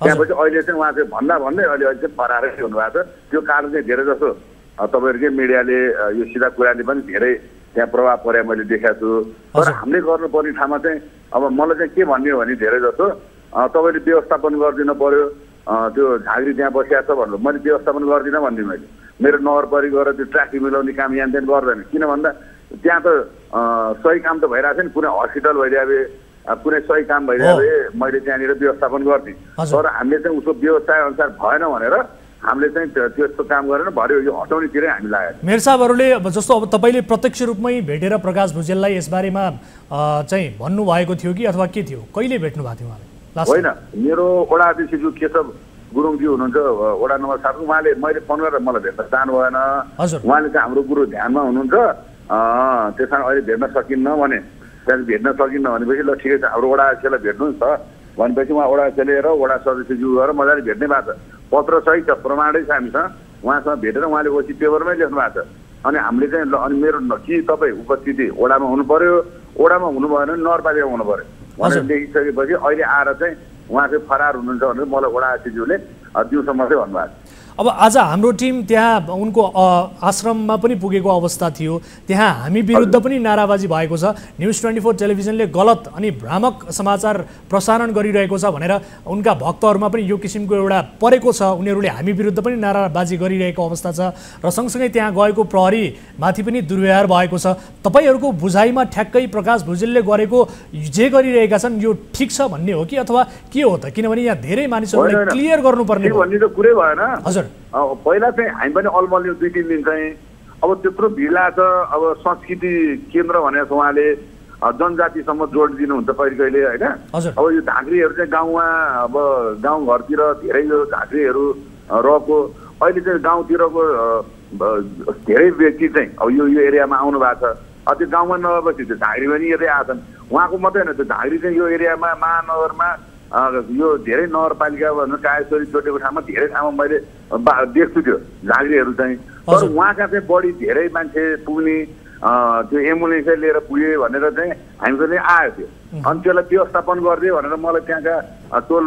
त्यहाँपछि अहिले चाहिँ उहाँ चाहिँ भन्दै अहिले चाहिँ फरारै हुनुभएको छ। त्यो कारण चाहिँ धेरै जसो तपाईँहरूकै मिडियाले यो सिधा कुराले पनि धेरै त्यहाँ प्रभाव परे मैले देखाएको छु। तर हामीले गर्नुपर्ने ठाउँमा चाहिँ अब मलाई चाहिँ के भन्ने हो भने धेरै जसो तपाईँले व्यवस्थापन गरिदिनु पर्यो। त्यो झाँक्री त्यहाँ बसिया छ भन्नु, मैले व्यवस्थापन गर्दिनँ भन्ने मैले मेरो नगरपरि गएर त्यो ट्राफिक मिलाउने काम यहाँ त्यहाँ गर्दैन। किन भन्दा त्यहाँ त सही काम त भइरहेको छ नि, कुनै हस्पिटल भइरहे कुनै सही काम भइरहे मैले त्यहाँनिर व्यवस्थापन गर्थेँ। तर हामीले चाहिँ उसको व्यवसाय अनुसार भएन भनेर हामीले चाहिँ त्यस्तो काम गरेर भर्यो यो हटाउनेतिरै हामी लाग्यो। मेयर साहबहरूले जस्तो अब तपाईँले प्रत्यक्ष रूपमै भेटेर प्रकाश भुजेललाई यसबारेमा चाहिँ भन्नुभएको थियो कि अथवा के थियो? कहिले भेट्नु भएको थियो उहाँले? होइन, मेरो वडा अध्यक्षज्यू केशव गुरुङजी हुनुहुन्छ वडा नम्बर 7, उहाँले मैले फोन गरेर मलाई भेट्न चाहनु भएन। उहाँले चाहिँ हाम्रो गुरु ध्यानमा हुनुहुन्छ, त्यस कारण अहिले भेट्न सकिन्न भने। त्यहाँदेखि भेट्न सकिन्न भनेपछि ल ठिकै छ, हाम्रो वडा अध्यक्षलाई भेट्नुहोस् त भनेपछि उहाँ वडा अध्यक्ष लिएर वडा सदस्यज्यू गएर मजाले भेट्ने भएको छ। पत्र सही छ, प्रमाणै छ हामीसँग। उहाँसँग भेटेर उहाँले ओसी पेपरमै लेख्नु भएको छ। अनि हामीले चाहिँ अनि मेरो कि तपाईँ उपस्थिति वडामा हुनु पर्यो, वडामा हुनु भएन भने नगरपालिकामा हुनु पर्यो भनेर लेखिसकेपछि अहिले आएर चाहिँ उहाँ चाहिँ फरार हुनुहुन्छ भनेर मलाई वडा अध्यक्षज्यूले दिउँसम्म चाहिँ भन्नुभएको छ। अब आज हाम्रो टिम त्यहाँ उनको आश्रममा पनि पुगेको अवस्था थियो। त्यहाँ हामी विरुद्ध पनि नाराबाजी भएको छ। न्युज 24 टेलिभिजनले गलत अनि भ्रामक समाचार प्रसारण गरिरहेको छ भनेर उनका भक्तहरूमा पनि यो किसिमको एउटा परेको छ। उनीहरूले हामी विरुद्ध पनि नाराबाजी गरिरहेको अवस्था छ र सँगसँगै त्यहाँ गएको प्रहरीमाथि पनि दुर्व्यवहार भएको छ। तपाईँहरूको बुझाइमा ठ्याक्कै प्रकाश भुजेलले गरेको जे गरिरहेका छन् यो ठिक छ भन्ने हो कि अथवा के हो त? किनभने यहाँ धेरै मानिसहरूले क्लियर गर्नुपर्ने भन्ने त कुरै भएन। हजुर, पहिला चाहिँ हामी पनि अलमल्यो 2-3 दिन चाहिँ अब त्यत्रो भिड लाग्छ। अब संस्कृति केन्द्र भनेको छ, उहाँले जनजातिसम्म जोड दिनुहुन्छ कहिले कहिले होइन। अब यो झाँक्रीहरू चाहिँ गाउँमा अब गाउँघरतिर धेरै यो झाँक्रीहरू रहेको अहिले चाहिँ गाउँतिरको धेरै व्यक्ति चाहिँ अब यो एरियामा आउनु भएको छ। त्यो गाउँमा नगएपछि त्यो झाँक्री पनि यतै आछन्। उहाँको मात्रै होइन, त्यो झाँक्री चाहिँ यो एरियामा महानगरमा यो धेरै नगरपालिका भन्नु कायेश्वरी चोटेको ठाउँमा धेरै ठाउँमा मैले देख्छु त्यो झाँक्रीहरू चाहिँ। तर उहाँका चाहिँ बढी धेरै मान्छे पुग्ने त्यो एम्बुलेन्सै लिएर पुगे भनेर चाहिँ हामीको चाहिँ आयो थियो। अनि त्यसलाई व्यवस्थापन गरिदियो भनेर मलाई त्यहाँका टोल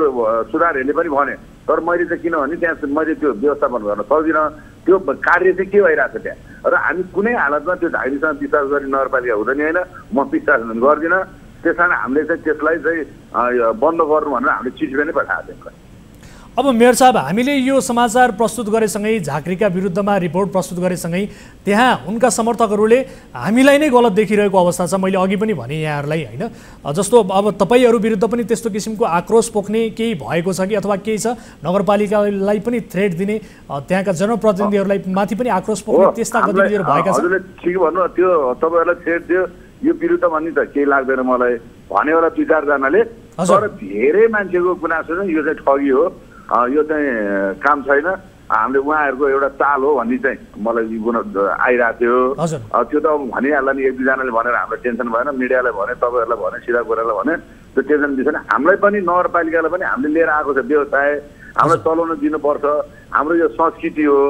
सुधारहरूले पनि भने। तर मैले चाहिँ किनभने त्यहाँ मैले त्यो व्यवस्थापन गर्न सक्दिनँ। त्यो कार्य चाहिँ के भइरहेको छ त्यहाँ र हामी कुनै हालतमा त्यो झाइलीसँग विश्वास गर्ने नगरपालिका हुँदैन होइन म विश्वास गर्दिनँ त्यस कारण हामीले चाहिँ त्यसलाई चाहिँ बन्द गर्नु भनेर हामीले चिठी पनि पठाएको थियौँ अब मेयर साहब हामीले यो समाचार प्रस्तुत गरेसँगै झाँक्रीका विरुद्धमा रिपोर्ट प्रस्तुत गरेसँगै त्यहाँ उनका समर्थकहरूले हामीलाई नै गलत देखिरहेको अवस्था छ मैले अघि पनि भने यहाँहरूलाई होइन जस्तो अब तपाईँहरू विरुद्ध पनि त्यस्तो किसिमको आक्रोश पोख्ने केही भएको छ कि अथवा केही छ नगरपालिकालाई पनि थ्रेट दिने त्यहाँका जनप्रतिनिधिहरूलाई माथि पनि आक्रोश पोख्ने त्यस्ता गतिविधिहरू भएका छन् हजुरले ठिक भन्नु त्यो तपाईँहरूलाई थ्रेट दियो यो विरुद्ध भन्ने त केही लाग्दैन मलाई भन्यो होला 2-4 जनाले तर धेरै मान्छेको गुनासो चाहिँ यो चाहिँ ठगी हो यो चाहिँ काम छैन हामीले उहाँहरूको एउटा चाल हो भन्ने चाहिँ मलाई आइरहेको थियो त्यो त अब भनिहाल्ला नि 1-2 जनाले भनेर हामीलाई टेन्सन भएन मिडियालाई भने तपाईँहरूलाई भने सिधा कुरालाई भने त्यो टेन्सन दिँदैन हामीलाई पनि नगरपालिकालाई पनि हामीले लिएर आएको छ व्यवसाय हामीलाई चलाउन दिनुपर्छ हाम्रो यो संस्कृति हो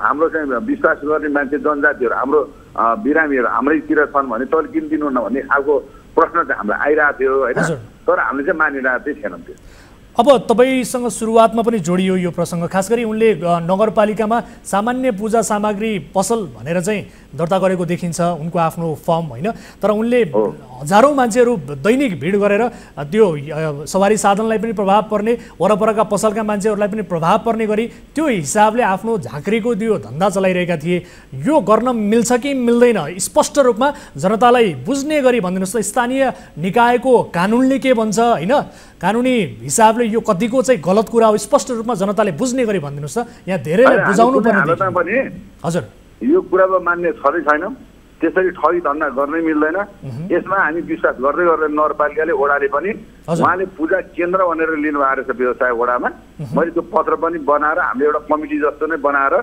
हाम्रो चाहिँ विश्वास गर्ने मान्छे जनजातिहरू हाम्रो बिरामीहरू हाम्रैतिर छन् भने तल किन दिनुहुन्न भन्ने खालको प्रश्न चाहिँ हामीलाई आइरहेको थियो होइन तर हामीले चाहिँ मानिरहेको चाहिँ थिएनौँ त्यो अब तपाईसँग सुरुवातमा पनि जोडियो यो प्रसङ्ग खास गरी उनले नगरपालिकामा सामान्य पूजा सामग्री पसल भनेर चाहिँ दर्ता गरेको देखिन्छ उनको आफ्नो फर्म होइन तर उनले हजारौँ मान्छेहरू दैनिक भिड गरेर त्यो सवारी साधनलाई पनि प्रभाव पर्ने वरपरका पसलका मान्छेहरूलाई पनि प्रभाव पर्ने गरी त्यो हिसाबले आफ्नो झाँक्रीको त्यो धन्दा चलाइरहेका थिए यो गर्न मिल्छ कि मिल्दैन स्पष्ट रूपमा जनतालाई बुझ्ने गरी भनिदिनुहोस् त स्थानीय निकायको कानुनले के भन्छ होइन कानुनी हिसाबले यो कतिको चाहिँ गलत कुरा हो स्पष्ट रूपमा जनताले बुझ्ने गरी भनिदिनुहोस् त यहाँ धेरैलाई बुझाउनु पर्ने हजुर यो कुरामा मान्ने छँदै छैन त्यसरी ठगी धन्दा गर्नै मिल्दैन यसमा हामी विश्वास गर्दै गर्दै नगरपालिकाले वडाले पनि उहाँले पूजा केन्द्र भनेर लिनु भएको रहेछ व्यवसाय वडामा मैले त्यो पत्र पनि बनाएर हामीले एउटा कमिटी जस्तो नै बनाएर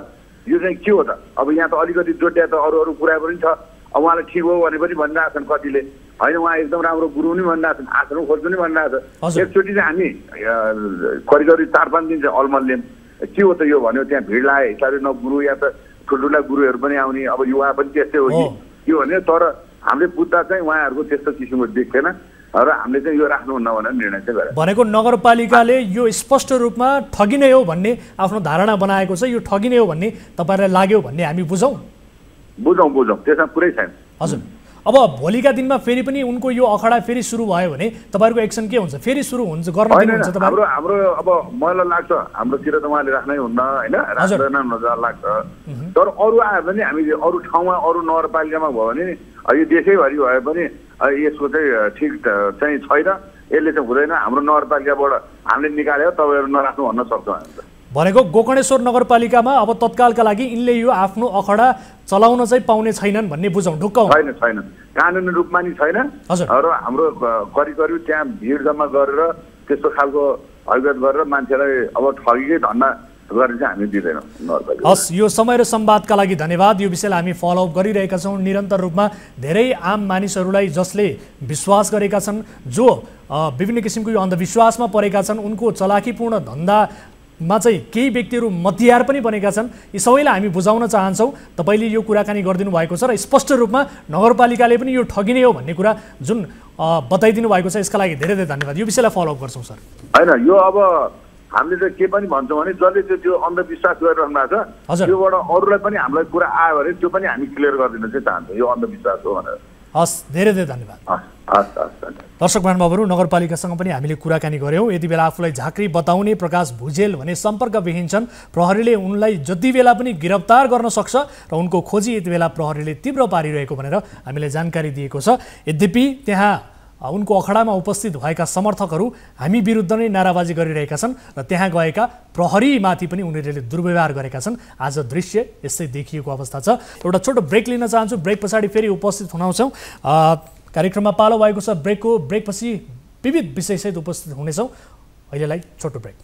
यो चाहिँ के हो त अब यहाँ त अलिकति जोड्या त अरू कुरा पनि छ अब उहाँले ठिक हो भने पनि भनिरहेको छन् कतिले होइन उहाँ एकदम राम्रो गुरु पनि भनिरहेको छन् आश्रम खोज्नु पनि भनिरहेको छ एकचोटि चाहिँ हामी करिब 4-5 दिन चाहिँ अलमल्यौँ के हो त यो भन्यो त्यहाँ भिड लाग्यो हिसाबले न गुरु या त ठुल्ठुला गुरुहरू पनि आउने अब युवा पनि त्यस्तै हो कि के भन्यो तर हामीले बुझ्दा चाहिँ उहाँहरूको त्यस्तो किसिमको देख्थेन र हामीले चाहिँ यो राख्नुहुन्न भनेर निर्णय चाहिँ गरेँ भनेको नगरपालिकाले यो स्पष्ट रूपमा ठगी नै हो भन्ने आफ्नो धारणा बनाएको छ यो ठगी नै हो भन्ने तपाईँलाई लाग्यो भन्ने हामी बुझौँ त्यसमा पुरै छैन हजुर अब भोलिका दिनमा फेरि पनि उनको यो अखडा फेरि सुरु भयो भने तपाईँहरूको एक्सन के हुन्छ फेरि सुरु हुन्छ गर्न दिनुहुन्छ तपाईहरु हाम्रो अब मलाई लाग्छ हाम्रोतिर त उहाँले राख्नै हुन्न हैन राख्दैन नजर लाग्छ तर अरु आए पनि हामीले अरु ठाउँमा अरु नगरपालिकामा भयो भने यो देशैभरि भए पनि यसको चाहिँ ठिक चाहिँ छैन यसले चाहिँ हुँदैन हाम्रो नगरपालिकाबाट हामीले निकाल्यो तपाईहरु नराख्नु भन्न सक्छौँ हामी भनेको गोकर्णेश्वर नगरपालिकामा अब तत्कालका लागि यिनले यो आफ्नो अखडा चलाउन चाहिँ पाउने छैनन् भन्ने बुझौँ ढुक्क छैन कानुनी रूपमा नि छैन र हाम्रो करिब त्यहाँ भिड जम्मा गरेर त्यस्तो खालको हयगत गरेर मान्छेलाई अब ठगीकै धन्दा गर्ने चाहिँ हामी दिँदैनौँ। हस् यो समय र संवादका लागि धन्यवाद। यो विषयलाई हामी फलोअप गरिरहेका छौँ निरन्तर रूपमा। धेरै आम मानिसहरूलाई जसले विश्वास गरेका छन् जो विभिन्न किसिमको यो अन्धविश्वासमा परेका छन् उनको चलाकीपूर्ण धन्दा मा चाहिँ केही व्यक्तिहरू मध्यहार पनि बनेका छन् यी सबैलाई हामी बुझाउन चाहन्छौँ। तपाईँले यो कुराकानी गरिदिनु भएको छ र स्पष्ट रूपमा नगरपालिकाले पनि यो ठगी नै हो भन्ने कुरा जुन बताइदिनु भएको छ यसका लागि धेरै धेरै धन्यवाद। यो विषयलाई फलोअप गर्छौँ सर। होइन यो अब हामीले चाहिँ के पनि भन्छौँ भने जसले त्यो अन्धविश्वास गरिरहनु भएको छ त्योबाट अरूलाई पनि हामीलाई कुरा आयो भने त्यो पनि हामी क्लियर गरिदिन चाहिँ चाहन्छौँ यो अन्धविश्वास हो भनेर। हस् धेरै धेरै धन्यवाद। दर्शक महानुभावहरू नगरपालिकासँग पनि हामीले कुराकानी गऱ्यौँ। यति बेला आफूलाई झाँक्री बताउने प्रकाश भुजेल भने सम्पर्कविहीन छन्। प्रहरीले उनलाई जति बेला पनि गिरफ्तार गर्न सक्छ र उनको खोजी यति बेला प्रहरीले तीव्र पारिरहेको भनेर हामीले जानकारी दिएको छ। यद्यपि त्यहाँ उनको अखडामा उपस्थित भएका समर्थकहरू हामी विरुद्ध नै नाराबाजी गरिरहेका छन् र त्यहाँ गएका प्रहरीमाथि पनि उनीहरूले दुर्व्यवहार गरेका छन्। आज दृश्य यस्तै देखिएको अवस्था छ। एउटा छोटो ब्रेक लिन चाहन्छु। ब्रेक पछाडि फेरि उपस्थित हुनेछौँ। कार्यक्रममा पालो भएको छ ब्रेकको। ब्रेकपछि विविध विषयसहित उपस्थित हुनेछौँ। अहिलेलाई छोटो ब्रेक।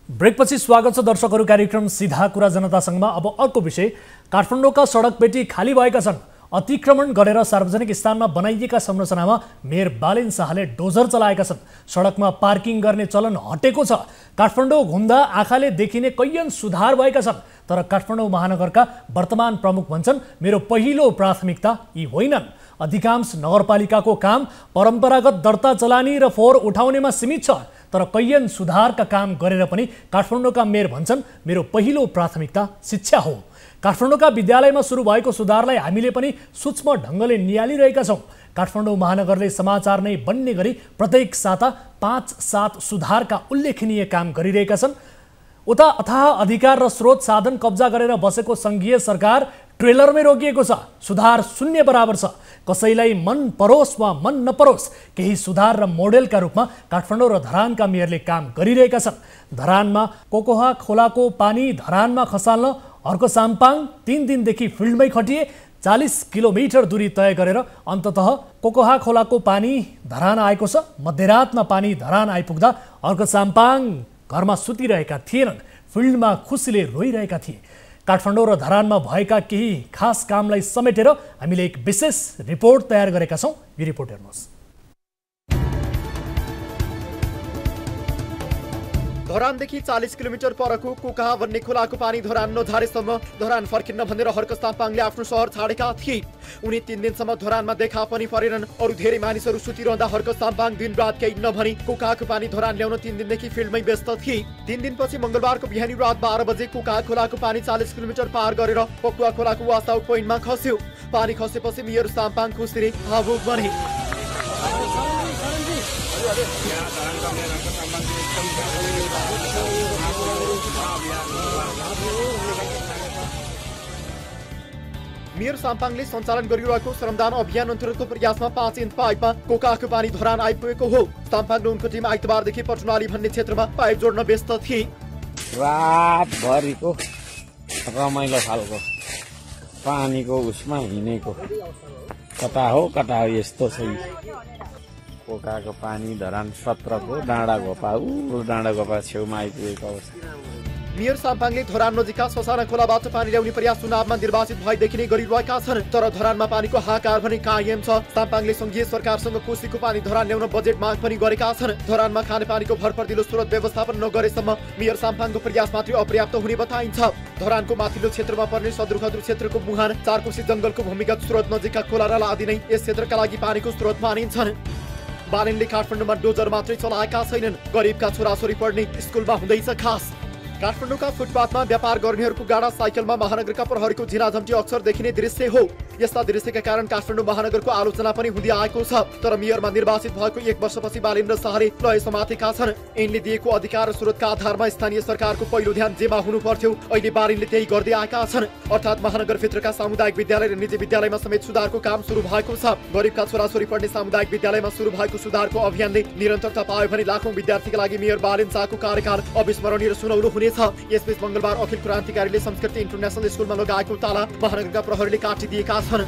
ब्रेकपछि स्वागत छ दर्शकहरू। कार्यक्रम सीधा कुरा जनतासँगमा अब अर्को विषय। काठमाडौँका सडक पेटी खाली भएका छन्। अतिक्रमण गरेर सार्वजनिक स्थानमा बनाइएका संरचनामा मेयर बालेन शाहले डोजर चलाएका छन्। सडकमा पार्किङ गर्ने चलन हटेको छ। काठमाडौँ घुम्दा आँखाले देखिने कैयन सुधार भएका छन्। तर काठमाडौँ महानगरका वर्तमान प्रमुख भन्छन् मेरो पहिलो प्राथमिकता यी होइनन्। अधिकांश नगरपालिकाको काम परम्परागत दर्ता चलानी र फोहोर उठाउनेमा सीमित छ, तर कैयन सुधारका काम गरेर पनि काठमाडौँका मेयर भन्छन् मेरो पहिलो प्राथमिकता शिक्षा हो। काठमाडौँका विद्यालयमा सुरु भएको सुधारलाई हामीले पनि सूक्ष्म ढङ्गले नियालिरहेका छौँ। काठमाडौँ महानगरले समाचार नै बन्ने गरी प्रत्येक साता 5-7 सुधारका उल्लेखनीय काम गरिरहेका छन्। उता अथाह अधिकार र स्रोत साधन कब्जा गरेर बसेको सङ्घीय सरकार ट्रेलरमै रोकिएको छ। सुधार शून्य बराबर छ। कसैलाई मन परोस् वा मन नपरोस्, केही सुधार र मोडेलका रूपमा काठमाडौँ र धरानका मेयरले काम गरिरहेका छन्। धरानमा कोकोहा खोलाको पानी धरानमा खसाल्न अर्को साम्पाङ 3 दिनदेखि फिल्डमै खटिए। 40 किलोमिटर दूरी तय गरेर अन्ततः कोकोहा खोलाको पानी धरान आएको छ। मध्यरातमा पानी धरान आइपुग्दा अर्को साम्पाङ घरमा सुतिरहेका थिएनन्, फिल्डमा खुसीले रोइरहेका थिए। काठमाडौँ र धरानमा भएका केही खास कामलाई समेटेर हामीले एक विशेष रिपोर्ट तयार गरेका छौँ। यो रिपोर्ट हेर्नुहोस्। धरानदेखि 40 किलोमिटर परको कोकाहा भन्ने खोलाको पानी धरान नझारेसम्म धरान फर्किन्न भनेर हर्क साम्पाङले आफ्नो सहर छाडेका थिए। उनी 3 दिनसम्म धरानमा देखा पनि परेनन्। अरू धेरै मानिसहरू सुतिरहँदा हर्क साम्पाङ दिनरात केही नभनी कोकाहाको पानी धरान ल्याउन 3 दिनदेखि फिल्डमै व्यस्त थिए। 3 दिनपछि मंगलबारको बिहानी रात 12 बजे कोकाहा खोलाको पानी 40 किलोमिटर पार गरेर पकुवा खोलाको वास आउट पोइन्टमा खस्यो। पानी खसेपछि मेयर साम्पाङ खुसीले भावुक बने। मेयर साम्पाङले सञ्चालन गरिरहेको श्रमदान अभियान अन्तर्गतको प्रयासमा 5 इन्च पाइपमा कोकाहाको पानी धरान आइपुगेको हो। साम्पाङ र उनको टिम आइतबारदेखि पटुनाली भन्ने क्षेत्रमा पाइप जोड्न व्यस्त थिए। रातभरिको रमाइलो खालको पानीको उसमा हिँडेको कता हो यस्तो छ। कोकाको पानी धरान 17 को डाँडा गोपा छेउमा आइपुगेको अवस्था। मेयर साम्पाङले धरान नजिकका ससाना खोलाबाट पानी ल्याउने प्रयास चुनावमा निर्वाचित भएदेखि नै गरिरहेका छन्, तर धरानमा पानीको हाहाकार भने कायम छ। साम्पाङले सङ्घीय सरकारसँग कोसीको पानी धरान ल्याउन बजेट माग पनि गरेका छन्। धरानमा खानेपानीको भरपर्दिलो स्रोत व्यवस्थापन नगरेसम्म मेयर साम्पाङको प्रयास मात्रै अपर्याप्त हुने बताइन्छ। धरानको माथिल्लो क्षेत्रमा पर्ने सदरुखदरु क्षेत्रको मुहान 4 कोशी जंगलको भूमिगत स्रोत नजिकका खोला र आदि नै यस क्षेत्रका लागि पानीको स्रोत मानिन्छन्। बालेनले काठमाडौँमा डोजर मात्रै चलाएका छैनन्, गरिबका छोराछोरी पढ्ने स्कुलमा हुँदैछ खास। काठमाडौँका फुटपाथमा व्यापार गर्नेहरूको गाडा साइकलमा महानगरका प्रहरीको झिनाझम्टी अक्सर देखिने दृश्य हो। यस्ता दृश्यका कारण काठमाडौँ महानगरको आलोचना पनि हुँदै आएको छ। तर मेयरमा निर्वाचित भएको 1 वर्षपछि बालेन्द्र शाहले लय समातेका छन्। यिनले दिएको अधिकार र स्रोतका आधारमा स्थानीय सरकारको पहिलो ध्यान जेमा हुनु पर्थ्यो, अहिले बालेनले त्यही गर्दै आएका छन्। अर्थात् महानगरभित्रका सामुदायिक विद्यालय र निजी विद्यालयमा समेत सुधारको काम सुरु भएको छ। गरिबका छोराछोरी पढ्ने सामुदायिक विद्यालयमा सुरु भएको सुधारको अभियानले निरन्तरता पायो भने लाखौं विद्यार्थीका लागि मेयर बालेन शाहको कार्यकाल अविस्मरणीय र सुनौलो हुनेछ। यसबीच मंगलबार अखिल क्रान्तिकारीले संस्कृति इन्टरनेशनल स्कुलमा लगाएको ताला महानगरका प्रहरीले काटिदिएका छन्।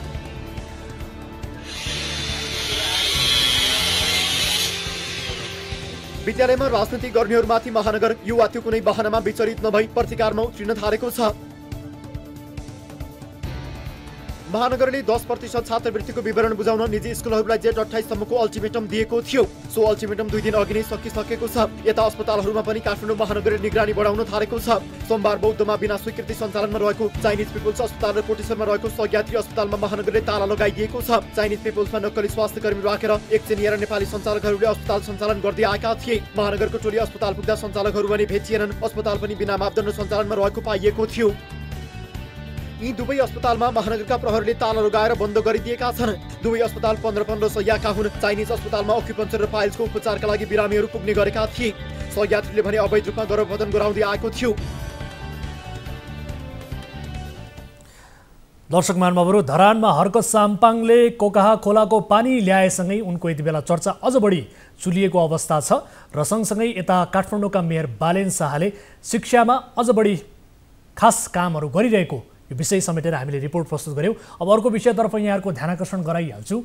विद्यालयमा राजनीति गर्नेहरूमाथि महानगर युवा त्यो कुनै बहानामा विचलित नभई प्रतिकारमा उत्रिन थालेको छ। महानगरले 10% छात्रवृत्तिको विवरण बुझाउन निजी स्कुलहरूलाई जेठ 28 सम्मको अल्टिमेटम दिएको थियो। सो अल्टिमेटम 2 दिन अघि नै सकिसकेको छ। यता अस्पतालहरूमा पनि काठमाडौँ महानगरले निगरानी बढाउन थालेको छ। सोमबार बौद्धमा बिना स्वीकृति सञ्चालनमा रहेको चाइनिज पिपुल्स अस्पताल र कोटेश्वरमा रहेको सहयात्री अस्पतालमा महानगरले ताला लगाइदिएको छ। चाइनिज पिपुल्समा नक्कली स्वास्थ्य कर्मी राखेर एक चिनिया र नेपाली सञ्चालकहरूले अस्पताल सञ्चालन गर्दै आएका थिए। महानगरको टोली अस्पताल पुग्दा सञ्चालकहरू भने भेटिएनन्। अस्पताल पनि बिना मापदण्ड सञ्चालनमा रहेको पाइएको थियो। यी दुवै अस्पतालमा महानगरका प्रहरीले ताला लगाएर बन्द गरिदिएका छन्। दुवै अस्पताल 15-15 शय्याका हुन्। चाइनिज अस्पतालमा अक्युपन्चर र पाइल्सको उपचारका लागि बिरामीहरू पुग्ने गरेका थिए। सहयात्रीले भने अवैध रूपमा गर्भधारण गराउँदै आएको थियो। दर्शक महानुभावहरू, धरानमा हर्क साम्पाङले कोकाहा खोलाको पानी ल्याएसँगै उनको यति बेला चर्चा अझ बढी चुलिएको अवस्था छ र सँगसँगै यता काठमाडौँका मेयर बालेन शाहले शिक्षामा अझ बढी खास कामहरू गरिरहेको यो विषय समेटेर हामीले रिपोर्ट प्रस्तुत गर्यौं। अब अर्को विषयतर्फ यहाँहरूको ध्यानाकर्षण गराइहाल्छु।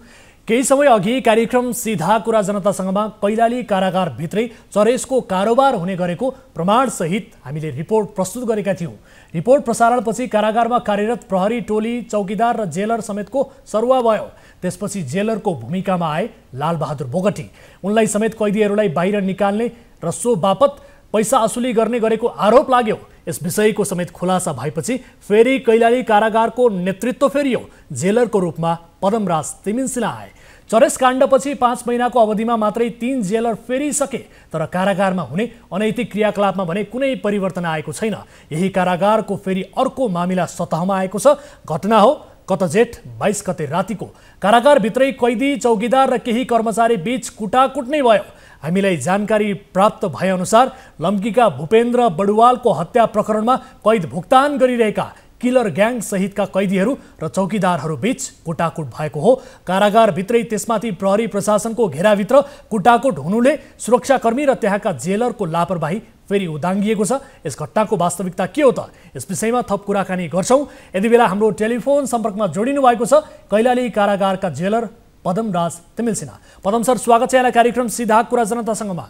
केही समय अघि कार्यक्रम सीधा कुरा जनतासँगमा कैलाली कारागारभित्रै चरेसको कारोबार हुने गरेको प्रमाणसहित हामीले रिपोर्ट प्रस्तुत गरेका थियौं। रिपोर्ट प्रसारणपछि कारागारमा कार्यरत प्रहरी टोली, चौकीदार र जेलर समेतको सरुवा भयो। त्यसपछि जेलरको भूमिकामा आए लालबहादुर बोगटी। उनलाई समेत कैदीहरूलाई बाहिर निकाल्ने र सो बापत पैसा असुली गर्ने गरेको आरोप लाग्यो। यस विषयको समेत खुलासा भएपछि फेरि कैलाली कारागारको नेतृत्व फेरियो। जेलरको रूपमा पदमराज तिमिल्सिना आए। चरेस काण्डपछि 5 महिनाको अवधिमा मात्रै 3 जेलर फेरिसके, तर कारागारमा हुने अनैतिक क्रियाकलापमा भने कुनै परिवर्तन आएको छैन। यही कारागारको फेरि अर्को मामिला सतहमा आएको छ। घटना हो गत जेठ 22 गते रातिको। कारागारभित्रै कैदी, चौकीदार र केही कर्मचारी बीच कुटाकुट नै भयो। हामीलाई जानकारी प्राप्त भएअनुसार लम्कीका भूपेन्द्र बडुवालको हत्या प्रकरणमा कैद भुक्तान गरिरहेका किलर ग्याङ सहितका कैदीहरू र चौकीदारहरू बीच कुटाकुट भएको हो। कारागारभित्रै त्यसमाथि प्रहरी प्रशासनको घेराभित्र कुटाकुट हुनुले सुरक्षाकर्मी र त्यहाँका जेलरको लापरवाही फेरि उदाङ्गिएको छ। यस घटनाको वास्तविकता के हो त? यस विषयमा थप कुराकानी गर्छौं। यति बेला हाम्रो टेलिफोन सम्पर्कमा जोडिनु भएको छ कैलाली कारागारका जेलर पदमराज तिमिल्सिना। पदम सर, स्वागत छ यहाँलाई कार्यक्रम सीधा कुरा जनतासँगमा।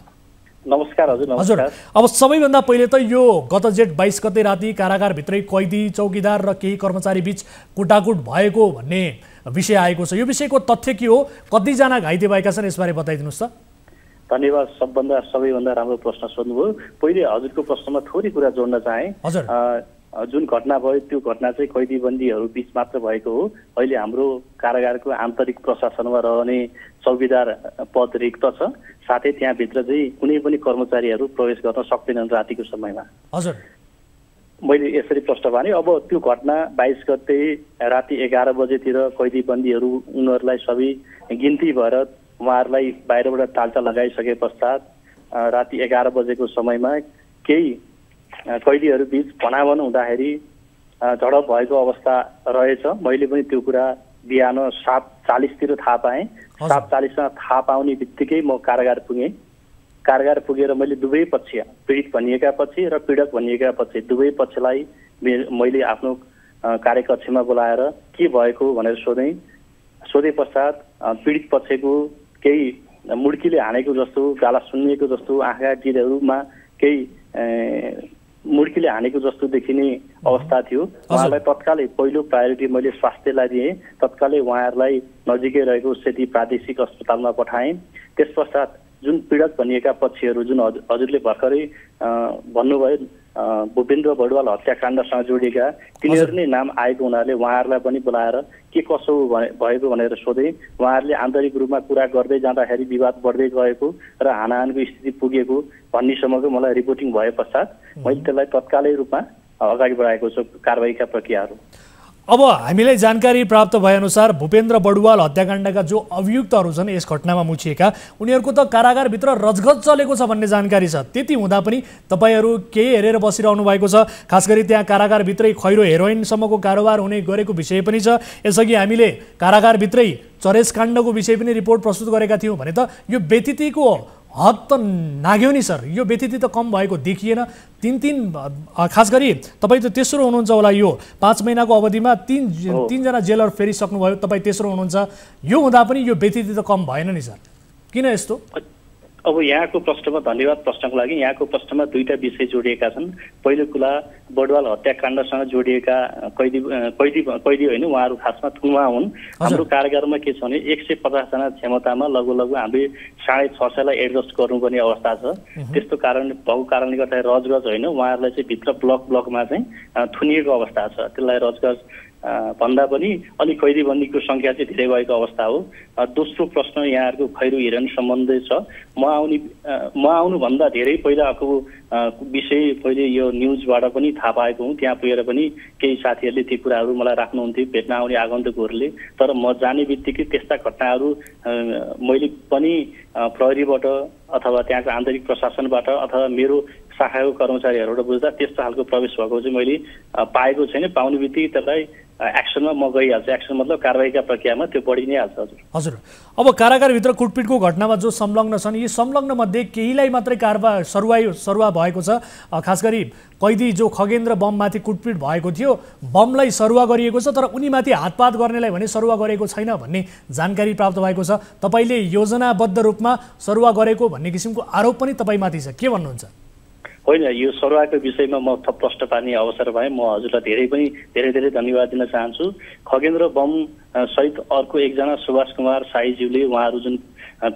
नमस्कार हजुर। हजुर, अब सबैभन्दा पहिले त यो गत जेठ 22 गते राति कारागारभित्रै कैदी, चौकीदार र केही कर्मचारी बीच कुटाकुट भएको भन्ने विषय आएको छ। यो विषयको तथ्य के हो? कतिजना घाइते भएका छन् यसबारे बताइदिनुहोस् त। धन्यवाद। सबैभन्दा राम्रो प्रश्न सोध्नुभयो। पहिले हजुरको प्रश्नमा थोरै कुरा जोड्न चाहे। हजुर, जुन घटना भयो त्यो घटना चाहिँ कैदी बन्दीहरू बीच मात्र भएको हो। अहिले हाम्रो कारागारको आन्तरिक प्रशासनमा रहने चौकीदार पद रिक्त छ। साथै त्यहाँभित्र चाहिँ कुनै पनि कर्मचारीहरू प्रवेश गर्न सक्दैनन् रातिको समयमा। हजुर, मैले यसरी प्रश्न भने अब त्यो घटना 22 गते राति 11 बजेतिर कैदी बन्दीहरू उनीहरूलाई सबै गिन्ती भएर उहाँहरूलाई बाहिरबाट ताल्चा लगाइसके पश्चात राति 11 बजेको समयमा केही कैदीहरू बीच भनाभन हुँदाखेरि झडप भएको अवस्था रहेछ। मैले पनि त्यो कुरा बिहान 7:40 थाहा पाएँ। 7:40मा थाहा पाउने बित्तिकै म कारागार पुगेँ। कारागार पुगेर मैले दुवै पक्ष, पीडित भनिएका पक्ष र पीडक भनिएका पक्ष दुवै पक्षलाई मैले आफ्नो कार्यकक्षमा बोलाएर के भएको भनेर सोधे पश्चात पीडित पक्षको केही मुड्कीले हानेको जस्तो, गाला सुन्निएको जस्तो, आँखा टिरहरूमा केही मुड्कीले हानेको जस्तो देखिने अवस्था थियो। उहाँलाई तत्कालै पहिलो प्रायोरिटी मैले स्वास्थ्यलाई दिएँ। तत्कालै उहाँहरूलाई नजिकै रहेको सेती प्रादेशिक अस्पतालमा पठाएँ। त्यस पश्चात जुन पीडक भनिएका पक्षहरू, जुन हजुरले भर्खरै भन्नुभयो भूपेन्द्र बडुवाल हत्याकाण्डसँग जोडिएका, तिनीहरू नै नाम आएको हुनाले उहाँहरूलाई पनि बोलाएर के कसो भएको भनेर सोधेँ। उहाँहरूले आन्तरिक रूपमा कुरा गर्दै जाँदाखेरि विवाद बढ्दै गएको र हानाहानको स्थिति पुगेको भन्नेसम्मको मलाई रिपोर्टिङ भए पश्चात मैले त्यसलाई तत्कालै रूपमा अगाडि बढाएको छु कारबाहीका प्रक्रियाहरू। अब हामीलाई जानकारी प्राप्त भएअनुसार भूपेन्द्र बडुवाल हत्याकाण्डका जो अभियुक्तहरू छन् यस घटनामा मुछिएका, उनीहरूको त कारागारभित्र रजगज चलेको छ भन्ने जानकारी छ। त्यति हुँदा पनि तपाईँहरू केही हेरेर बसिरहनु भएको छ। खास गरी त्यहाँ कारागारभित्रै खैरो हेरोइनसम्मको कारोबार हुने गरेको विषय पनि छ। यसअघि हामीले कारागारभित्रै चरेस काण्डको विषय पनि रिपोर्ट प्रस्तुत गरेका थियौँ भने त यो व्यतिथिको हद त नाग्यो नि सर। यो व्यतिथि त कम भएको देखिएन। खास गरी तपाईँ त तेस्रो हुनुहुन्छ होला। यो 5 महिनाको अवधिमा तीनजना जेलर फेरिसक्नुभयो, तपाईँ तेस्रो हुनुहुन्छ। यो हुँदा पनि यो व्यतिथि त कम भएन नि सर, किन यस्तो? अब यहाँको प्रश्नमा धन्यवाद प्रश्नको लागि। यहाँको प्रश्नमा दुईटा विषय जोडिएका छन्। पहिलो कुरा बडुवाल हत्याकाण्डसँग जोडिएका कैदी होइन, उहाँहरू खासमा थुनुवा हुन्। हाम्रो कारागारमा के छ भने 150 जना क्षमतामा लगभग हामीले 650 एडजस्ट गर्नुपर्ने अवस्था छ। त्यस्तो भएको कारणले गर्दा रजगज होइन, उहाँहरूलाई चाहिँ भित्र ब्लकमा चाहिँ थुनिएको अवस्था छ। त्यसलाई रजगज भन्दा पनि अलिक कैदी बन्दीको सङ्ख्या चाहिँ धेरै भएको अवस्था हो। दोस्रो प्रश्न यहाँहरूको खैरो हिरण सम्बन्धी छ। म आउनुभन्दा धेरै पहिलाको विषय पहिले यो न्युजबाट पनि थाहा पाएको हुँ। त्यहाँ पुगेर पनि केही साथीहरूले ती कुराहरू मलाई राख्नुहुन्थ्यो, भेट्न आउने आगन्तुकहरूले। तर म जाने बित्तिकै त्यस्ता घटनाहरू मैले पनि प्रहरीबाट अथवा त्यहाँको आन्तरिक प्रशासनबाट अथवा मेरो शाखाको कर्मचारीहरूबाट बुझ्दा त्यस्तो खालको प्रवेश भएको चाहिँ मैले पाएको छैन। पाउने बित्तिकै त्यसलाई एक्सनमा म गइहाल्छु। एक्सन मतलब कारबाहीका प्रक्रियामा त्यो बढी नै हाल्छ। हजुर, अब कारागारभित्र कुटपिटको घटनामा जो संलग्न छन्, यी संलग्न मध्ये केहीलाई मात्रै सरुवा भएको छ। खास गरी कैदी जो खगेन्द्र बममाथि कुटपिट भएको थियो, बमलाई सरुवा गरिएको छ, तर उनीमाथि हातपात गर्नेलाई भने सरुवा गरेको छैन भन्ने जानकारी प्राप्त भएको छ। तपाईँले योजनाबद्ध रूपमा सरुवा गरेको भन्ने किसिमको आरोप पनि तपाईँमाथि छ, के भन्नुहुन्छ? होइन, यो सरुवाको विषयमा म थप प्रश्न पार्ने अवसर भए म हजुरलाई धेरै धन्यवाद दिन चाहन्छु। खगेन्द्र बम सहित अर्को एकजना सुभाष कुमार साईज्यूले उहाँहरू जुन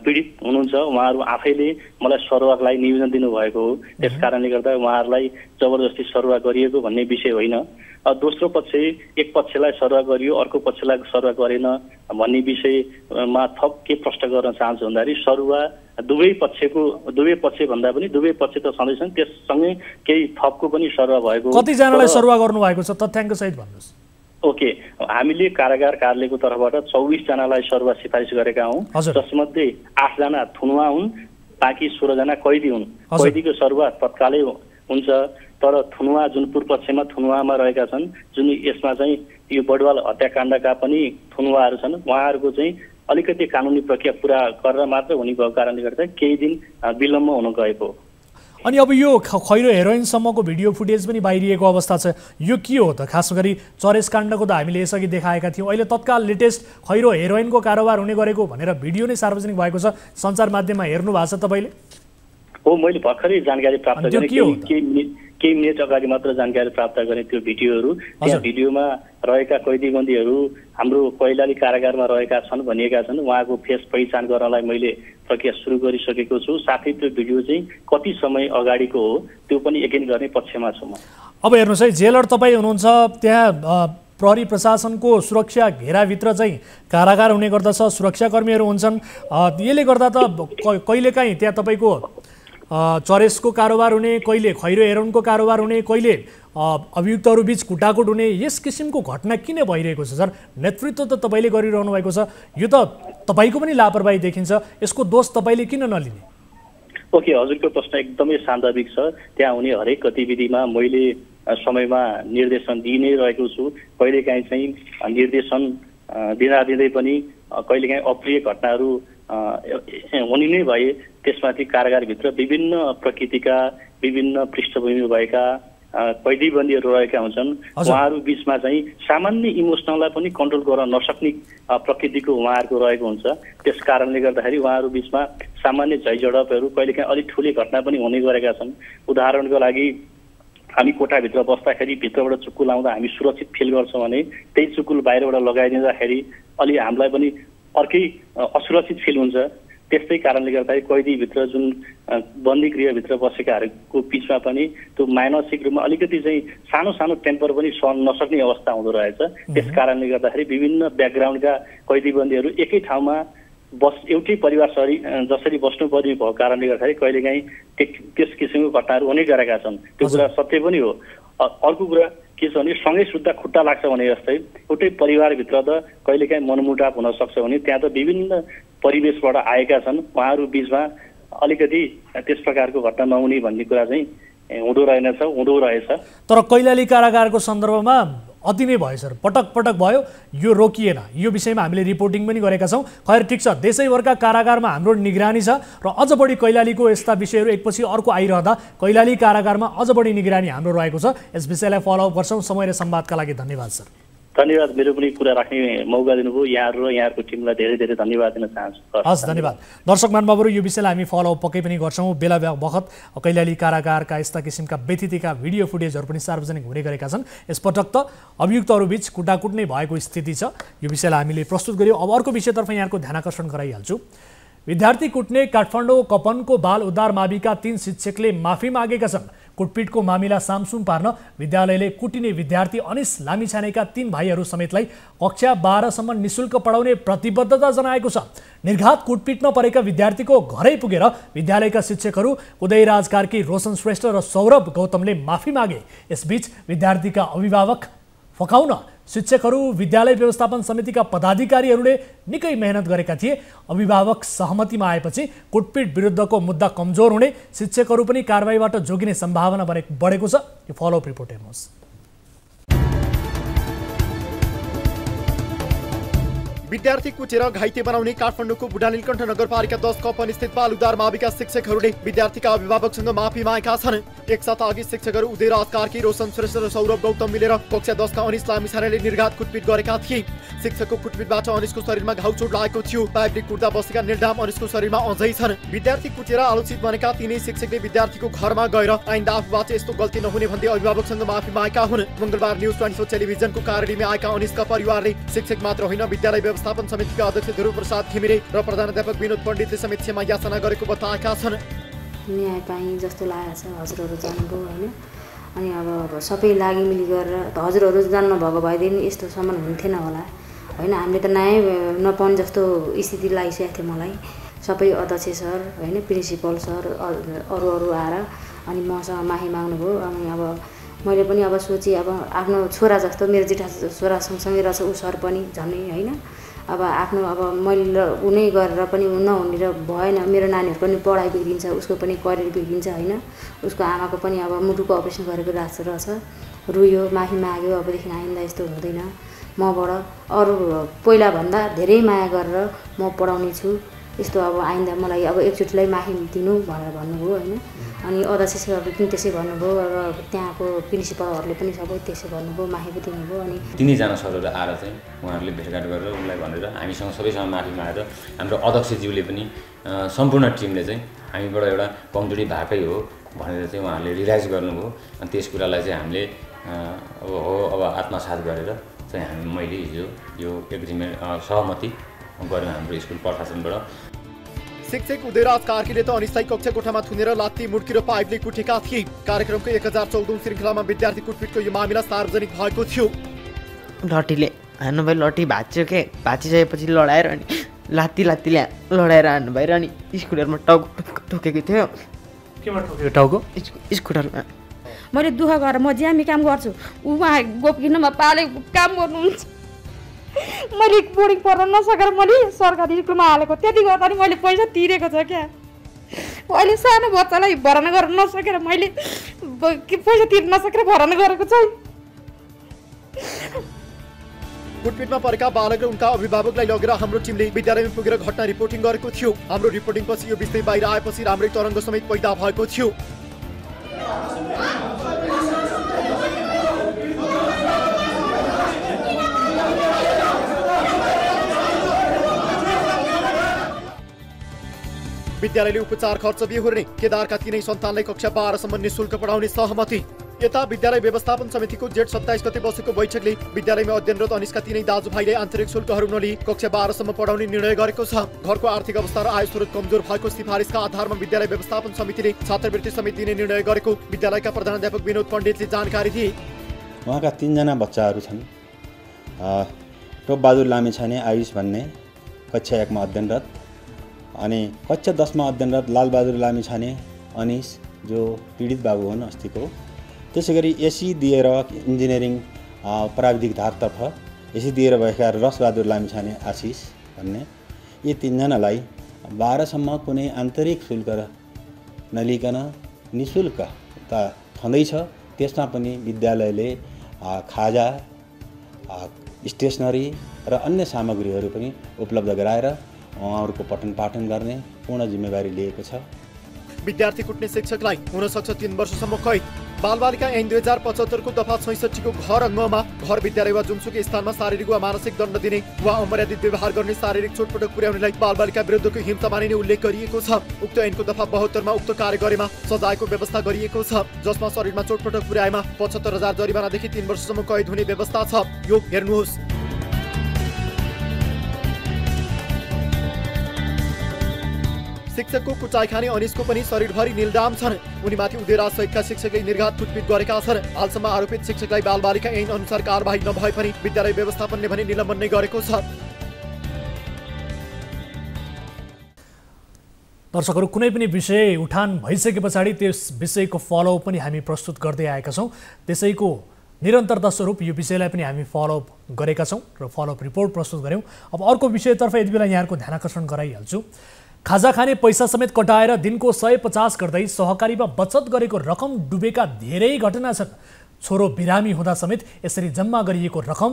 पीडित हुनुहुन्छ उहाँहरू आफैले मलाई सरुवाको लागि निवेदन दिनुभएको हो। त्यस कारणले गर्दा उहाँहरूलाई जबरजस्ती सरुवा गरिएको भन्ने विषय होइन। दोस्रो पक्ष एक पक्षलाई सरुवा गरियो अर्को पक्षलाई सरुवा गरेन भन्ने विषयमा थप के प्रश्न गर्न चाहन्छु भन्दाखेरि सरुवा दुवै पक्ष भन्दा पनि दुवै पक्ष त छँदैछन्, त्यससँगै केही थपको पनि सरुवा भएको। कतिजनालाई सरुवा गर्नु भएको छ तथ्याङ्क सहित भन्नुहोस्। ओके, हामीले कारागार कार्यालयको तर्फबाट 24 जनालाई सरुवा सिफारिस गरेका हौँ, जसमध्ये 8 जना थुनुवा हुन्, बाँकी 16 जना कैदी हुन्। कैदीको सरुवा तत्कालै हुन्छ, तर थुनुवा जुन पूर्व पक्षमा थुनुवामा रहेका छन्, जुन यसमा चाहिँ यो बडवाल हत्याकाण्डका पनि थुनुवाहरू छन्, उहाँहरूको चाहिँ अलिकति कानुनी प्रक्रिया पुरा गरेर मात्र हुने भएको कारणले गर्दा केही दिन विलम्ब हुन गएको। अनि अब यो खैरो हेरोइनसम्मको भिडियो फुटेज पनि बाहिरिएको अवस्था छ, यो के हो त? खास गरी चरेस काण्डको त हामीले यसअघि देखाएका थियौँ, अहिले तत्काल लेटेस्ट खैरो हेरोइनको कारोबार हुने गरेको भनेर भिडियो नै सार्वजनिक भएको छ, सञ्चार माध्यममा हेर्नु भएको छ तपाईँले? हो, मैले भर्खरै जानकारी प्राप्त गरेँ, केही मिनट अगाडि मात्र जानकारी प्राप्त गरेँ त्यो भिडियोहरू। त्यहाँ भिडियोमा रहेका कैदीबन्दीहरू हाम्रो कैलाली कारागारमा रहेका छन् भनिएका छन्। उहाँको फेस पहिचान गर्नलाई मैले प्रक्रिया सुरु गरिसकेको छु, साथै त्यो भिडियो चाहिँ कति समय अगाडिको हो त्यो पनि यकिन गर्ने पक्षमा छु म। अब हेर्नुहोस् है, जेलर तपाईँ हुनुहुन्छ, त्यहाँ प्रहरी प्रशासनको सुरक्षा घेराभित्र चाहिँ कारागार हुने गर्दछ, सुरक्षाकर्मीहरू हुन्छन्, यसले गर्दा त कहिलेकाहीँ त्यहाँ तपाईँको चरेसको कारोबार हुने, कहिले खैरो हेरोइनको कारोबार हुने, कहिले अभियुक्तहरू बीच कुटाकुट हुने, यस किसिमको घटना किन भइरहेको छ सर? नेतृत्व त तपाईँले गरिरहनु भएको छ, यो त तपाईँको पनि लापरवाही देखिन्छ, यसको दोष तपाईँले किन नलिने? ओके, हजुरको प्रश्न एकदमै सान्दर्भिक छ। त्यहाँ हुने हरेक गतिविधिमा मैले समयमा निर्देशन दिइ नै रहेको छु। कहिलेकाहीँ चाहिँ निर्देशन दिँदै पनि कहिलेकाहीँ अप्रिय घटनाहरू हुने नै भए त्यसमाथि कारागारभित्र विभिन्न प्रकृतिका विभिन्न पृष्ठभूमि भएका कैदीबन्दीहरू रहेका हुन्छन्। उहाँहरू बिचमा चाहिँ सामान्य इमोसनललाई पनि कन्ट्रोल गर्न नसक्ने प्रकृतिको उहाँहरूको रहेको हुन्छ। त्यस कारणले गर्दाखेरि उहाँहरू बिचमा सामान्य झैझडपहरू कहिलेकाहीँ अलिक ठुलै घटना पनि हुने गरेका छन्। उदाहरणको लागि हामी कोठाभित्र बस्दाखेरि भित्रबाट चुक्कु लाउँदा हामी सुरक्षित फिल गर्छौँ भने त्यही चुक्कुल बाहिरबाट लगाइदिँदाखेरि अलि हामीलाई पनि अर्कै असुरक्षित फिल हुन्छ। त्यस्तै कारणले गर्दाखेरि कैदीभित्र जुन बन्दी गृहभित्र बसेकाहरूको बिचमा पनि त्यो मानसिक रूपमा अलिकति चाहिँ सानो सानो टेम्पर पनि सहन नसक्ने अवस्था हुँदो रहेछ। त्यस कारणले गर्दाखेरि विभिन्न ब्याकग्राउन्डका कैदीबन्दीहरू एकै ठाउँमा एउटै परिवार जसरी बस्नुपर्ने भएको कारणले गर्दाखेरि कहिलेकाहीँ त्यस किसिमको घटनाहरू हुने गरेका छन्। त्यो कुरा सत्य पनि हो। अर्को कुरा के छ भने सँगै सुत्दा खुट्टा लाग्छ भने जस्तै एउटै परिवारभित्र त कहिलेकाहीँ मनमुटाव हुन सक्छ भने त्यहाँ त विभिन्न परिवेशबाट आएका छन्, उहाँहरू बिचमा अलिकति त्यस प्रकारको घटना नहुने भन्ने कुरा चाहिँ हुँदो रहेछ। तर कैलाली कारागारको सन्दर्भमा अति नै भयो सर, पटक पटक भयो, यो रोकिएन। यो विषयमा हामीले रिपोर्टिङ पनि गरेका छौँ। खैर ठिक छ, देशैभरका कारागारमा हाम्रो निगरानी छ र अझ बढी कैलालीको यस्ता विषयहरू एकपछि अर्को आइरहँदा कैलाली कारागारमा अझ बढी निगरानी हाम्रो रहेको छ। यस विषयलाई फलोअप गर्छौँ। समय र संवादका लागि धन्यवाद सर। धन्यवाद, मेरो पनि कुरा राख्ने मौका दिनुभयो। यहाँहरू र यहाँहरूको टिमलाई धेरै धेरै धन्यवाद दिन चाहन्छु। हस्, धन्यवाद। दर्शक महानुभावहरू, यो विषयलाई हामी फलोअप पक्कै पनि गर्छौँ। बेला बखत कैलाली कारागारका यस्ता किसिमका व्यथितिका भिडियो फुटेजहरू पनि सार्वजनिक हुने गरेका छन्। यसपटक त अभियुक्तहरू बीच कुटाकुट नै भएको स्थिति छ। यो विषयलाई हामीले प्रस्तुत गर्यौँ। अब अर्को विषयतर्फ यहाँको ध्यान आकर्षण गराइहाल्छु। विद्यार्थी कुट्ने काठमाडौँ कपनको बाल उद्धार माविका 3 शिक्षकले माफी मागेका छन्। कुटपिटको मामिला सामसुम पार्न विद्यालयले कुटिने विद्यार्थी अनिस लामिछानेका 3 भाइहरू समेतलाई कक्षा 12सम्म निशुल्क पढाउने प्रतिबद्धता जनाएको छ। निर्घात कुटपिटमा परेका विद्यार्थीको घरै पुगेर विद्यालयका शिक्षकहरू उदयराज कार्की, रोशन श्रेष्ठ र सौरभ गौतमले माफी मागे। यसबीच विद्यार्थीका अभिभावक फकाउन शिक्षकहरू विद्यालय व्यवस्थापन समितिका पदाधिकारीहरूले निकै मेहनत गरेका थिए। अभिभावक सहमतिमा आएपछि कुटपिट विरुद्धको मुद्दा कमजोर हुने, शिक्षकहरू पनि कारबाहीबाट जोगिने सम्भावना बढेको छ। यो फलोअप रिपोर्ट हेर्नुहोस्। विद्यार्थी कुचेर घाइते बनाउने काठमाडौँको बुढानीलकण्ठ नगरपालिका 10 कपन स्थित बालुदार माविका शिक्षकहरूले विद्यार्थीका अभिभावकसँग माफी मागेका छन्। एक साता अघि शिक्षकहरू उदयराज कार्की, रोशन श्रेष्ठ र सौरभ गौतम मिलेर कक्षा 10 का अनिस लामिछानेले निर्घात कुटपिट गरेका थिए। शिक्षकको कुटपिटबाट अनिसको शरीरमा घाउ चोट लागेको थियो। पाइपले कुट्दा बसेका निर्धाम अनिसको शरीरमा अझै छन्। विद्यार्थी कुटेर आलोचित बनेका तीनै शिक्षकले विद्यार्थीको घरमा गएर आइन्दा आफूबाट यस्तो गल्ती नहुने भन्दै अभिभावकसँग माफी मागेका हुन्। मंगलबार न्यूज 24 टेलिभिजनको कार्यालयमा आएका अनिसका परिवारले शिक्षक मात्र होइन विद्यालय व्यवस्थापन समितिका अध्यक्ष ध्रुव प्रसाद घिमिरे र प्रधानाध्यापक विनोद पण्डितले समेत क्षमा याचना गरेको बताएका छन्। न्याय पाएँ जस्तो लागेको छ। हजुरहरू जानुभयो होइन, अनि अब सबै लागिमिली गरेर हजुरहरू जान्नु भएको भएदेखि यस्तोसम्म हुन्थेन होला होइन। हामीले त न्याय नपाउने जस्तो स्थिति लागिसकेको थियो मलाई। सबै अध्यक्ष सर होइन, प्रिन्सिपल सर अरू आएर अनि मसँग माफी माग्नुभयो। अनि अब मैले पनि अब सोचेँ अब आफ्नो छोरा जस्तो मेरो जेठा छोरा सँगसँगै रहेछ ऊ सर पनि झनै होइन। अब आफ्नो अब मैले उनै गरेर पनि नहुने र भएन। मेरो नानीहरूको पनि पढाइ बिग्रिन्छ, उसको पनि करियर बिग्रिन्छ होइन। उसको आमाको पनि अब मुटुको अपरेसन गरेको रहेछ। रुयो, माफी माग्यो। अबदेखि आइन्दा यस्तो हुँदैन। मबाट अरू पहिलाभन्दा धेरै माया गरेर म पढाउने छु। यस्तो अब आइन्दा मलाई अब एकचोटिलाई माफी दिनु भनेर भन्नुभयो होइन। अनि अध्यक्ष सरहरूले पनि त्यसै भन्नुभयो र त्यहाँको प्रिन्सिपलहरूले पनि सबै त्यसै भन्नुभयो, माफी पनि दिनुभयो। अनि तिनैजना सरहरू आएर चाहिँ उहाँहरूले भेटघाट गरेर उसलाई भनेर हामीसँग सबैसँग माफी मागेर हाम्रो अध्यक्षज्यूले पनि सम्पूर्ण टिमले चाहिँ हामीबाट एउटा कमजोरी भएकै हो भनेर चाहिँ उहाँहरूले रियलाइज गर्नुभयो। अनि त्यस कुरालाई चाहिँ हामीले अब आत्मसात गरेर चाहिँ मैले हिजो यो एग्रिमेन्ट सहमति गऱ्यौँ हाम्रो स्कुल प्रशासनबाट। शिक्षक उदयराज कार्कीले त अनिसलाई कक्षा कोठामा थुनेर लात्ती, मुड्की र पाइपले कुटेका थिए। कार्यक्रमको 1014औं श्रृङ्खलामा विद्यार्थी कुटपिटको यो मामिला सार्वजनिक भएको थियो। लट्ठीले हान्नुभयो, लट्ठी भाँच्यो के, भाँचिसकेपछि लडाएर अनि लात्तीले लडाएर हान्नुभयो र अनि स्कुटरमा टाउको ठोकेको थियो। केमा ठोकेको टाउको? स्कुटरमा। मैले दुःख गरेर म ज्यामी काम गर्छु, उहाँ गोपकिनमा पाले काम गर्नुहुन्छ। मैले बोर्डिङ पढ्न नसकेर मैले सरकारी स्कुलमा हालेको, त्यति गर्दा नि मैले पैसा तिरेको छ क्या। अहिले सानो बच्चालाई भर्ना गर्न नसकेर मैले पैसा तिर्न नसकेर भर्ना गरेको छ। कुटपिटमा परेका बालक र उनका अभिभावकलाई लगेर हाम्रो टिमले विद्यालयमा पुगेर घटना रिपोर्टिङ गरेको थियो। हाम्रो रिपोर्टिङपछि यो विषय बाहिर आएपछि राम्रै तरङ्ग समेत पैदा भएको थियो। विद्यालयले उपचार खर्च बिहोर्ने, केदारका तीनै सन्तानलाई कक्षा 12 सम्म निःशुल्क पढाउने सहमति। यता विद्यालय व्यवस्थापन समितिको जेठ 27 गते बसेको बैठकले विद्यालयमा अध्ययनरत अनिसका तीनै दाजुभाइलाई आन्तरिक शुल्कहरू नलिई कक्षा 12 सम्म पढाउने निर्णय गरेको छ। घरको आर्थिक अवस्था र आय स्रोत कमजोर भएको सिफारिसका आधारमा विद्यालय व्यवस्थापन समितिले छात्रवृत्ति समेत दिने निर्णय गरेको विद्यालयका प्रधानाध्यापक विनोद पण्डितले जानकारी दिए। उहाँका 3 जना बच्चाहरू छन्। टोपबहादुर लामिछाने आयुष भन्ने कक्षा 1 मा अध्ययनरत, अनि कक्षा 10 मा अध्ययनरत लालबहादुर लामिछाने अनिस जो पीडित बाबु हुन् अस्तिको। त्यसै गरी एसी दिएर इन्जिनियरिङ प्राविधिक धारतर्फ एसी दिएर भएका रसबहादुर लामिछाने आशिष भन्ने, यी 3 जनालाई 12 सम्म कुनै आन्तरिक शुल्क नलिकन निःशुल्क त छँदैछ। त्यसमा पनि विद्यालयले खाजा, स्टेसनरी र अन्य सामग्रीहरू पनि उपलब्ध गराएर उहाँहरूको पठन पाठन गर्ने पूर्ण जिम्मेवारी लिएको छ। विद्यार्थी कुट्ने शिक्षकलाई हुन सक्छ 3 वर्षसम्म कैद। बालबालिका ऐन 2075 को दफा 66 को घर अङ्गमा घर विद्यालय वा जुनसुकै स्थानमा शारीरिक वा मानसिक दण्ड दिने वा अमर्यादित व्यवहार गर्ने, शारीरिक चोटपटक पुर्याउनेलाई बालबालिका विरुद्धको हिंसा मानिने उल्लेख गरिएको छ। उक्त ऐनको दफा 72 मा उक्त कार्य गरेमा सजायको व्यवस्था गरिएको छ, जसमा शरीरमा चोटपटक पुर्याएमा 75,000 जरिवानादेखि 3 वर्षसम्म कैद हुने व्यवस्था छ। यो हेर्नुहोस्। शिक्षकको कुचाइ खाने अनिसको पनि शरीरभरि निलदाम छन्। उनीमाथि उदयराज सहितका शिक्षकले निर्घात कुटपिट गरेका छन्। हालसम्म आरोपित शिक्षकलाई बालबालिका ऐन अनुसार कारबाही नभए पनि विद्यालय व्यवस्थापनले भने निलम्बन नै गरेको छ। दर्शकहरू, कुनै पनि विषय उठान भइसके पछाडि त्यस विषयको फलोअप पनि हामी प्रस्तुत गर्दै आएका छौँ। त्यसैको निरन्तरता स्वरूप यो विषयलाई पनि हामी फलोअप गरेका छौँ र फलोअप रिपोर्ट प्रस्तुत गऱ्यौँ। अब अर्को विषयतर्फ यति बेला यहाँहरूको ध्यान आकर्षण गराइहाल्छु। खाजा खाने पैसा समेत कटाएर दिनको 150 गर्दै सहकारीमा बचत गरेको रकम डुबेका धेरै घटना छन्। छोरो बिरामी हुँदा समेत यसरी जम्मा गरिएको रकम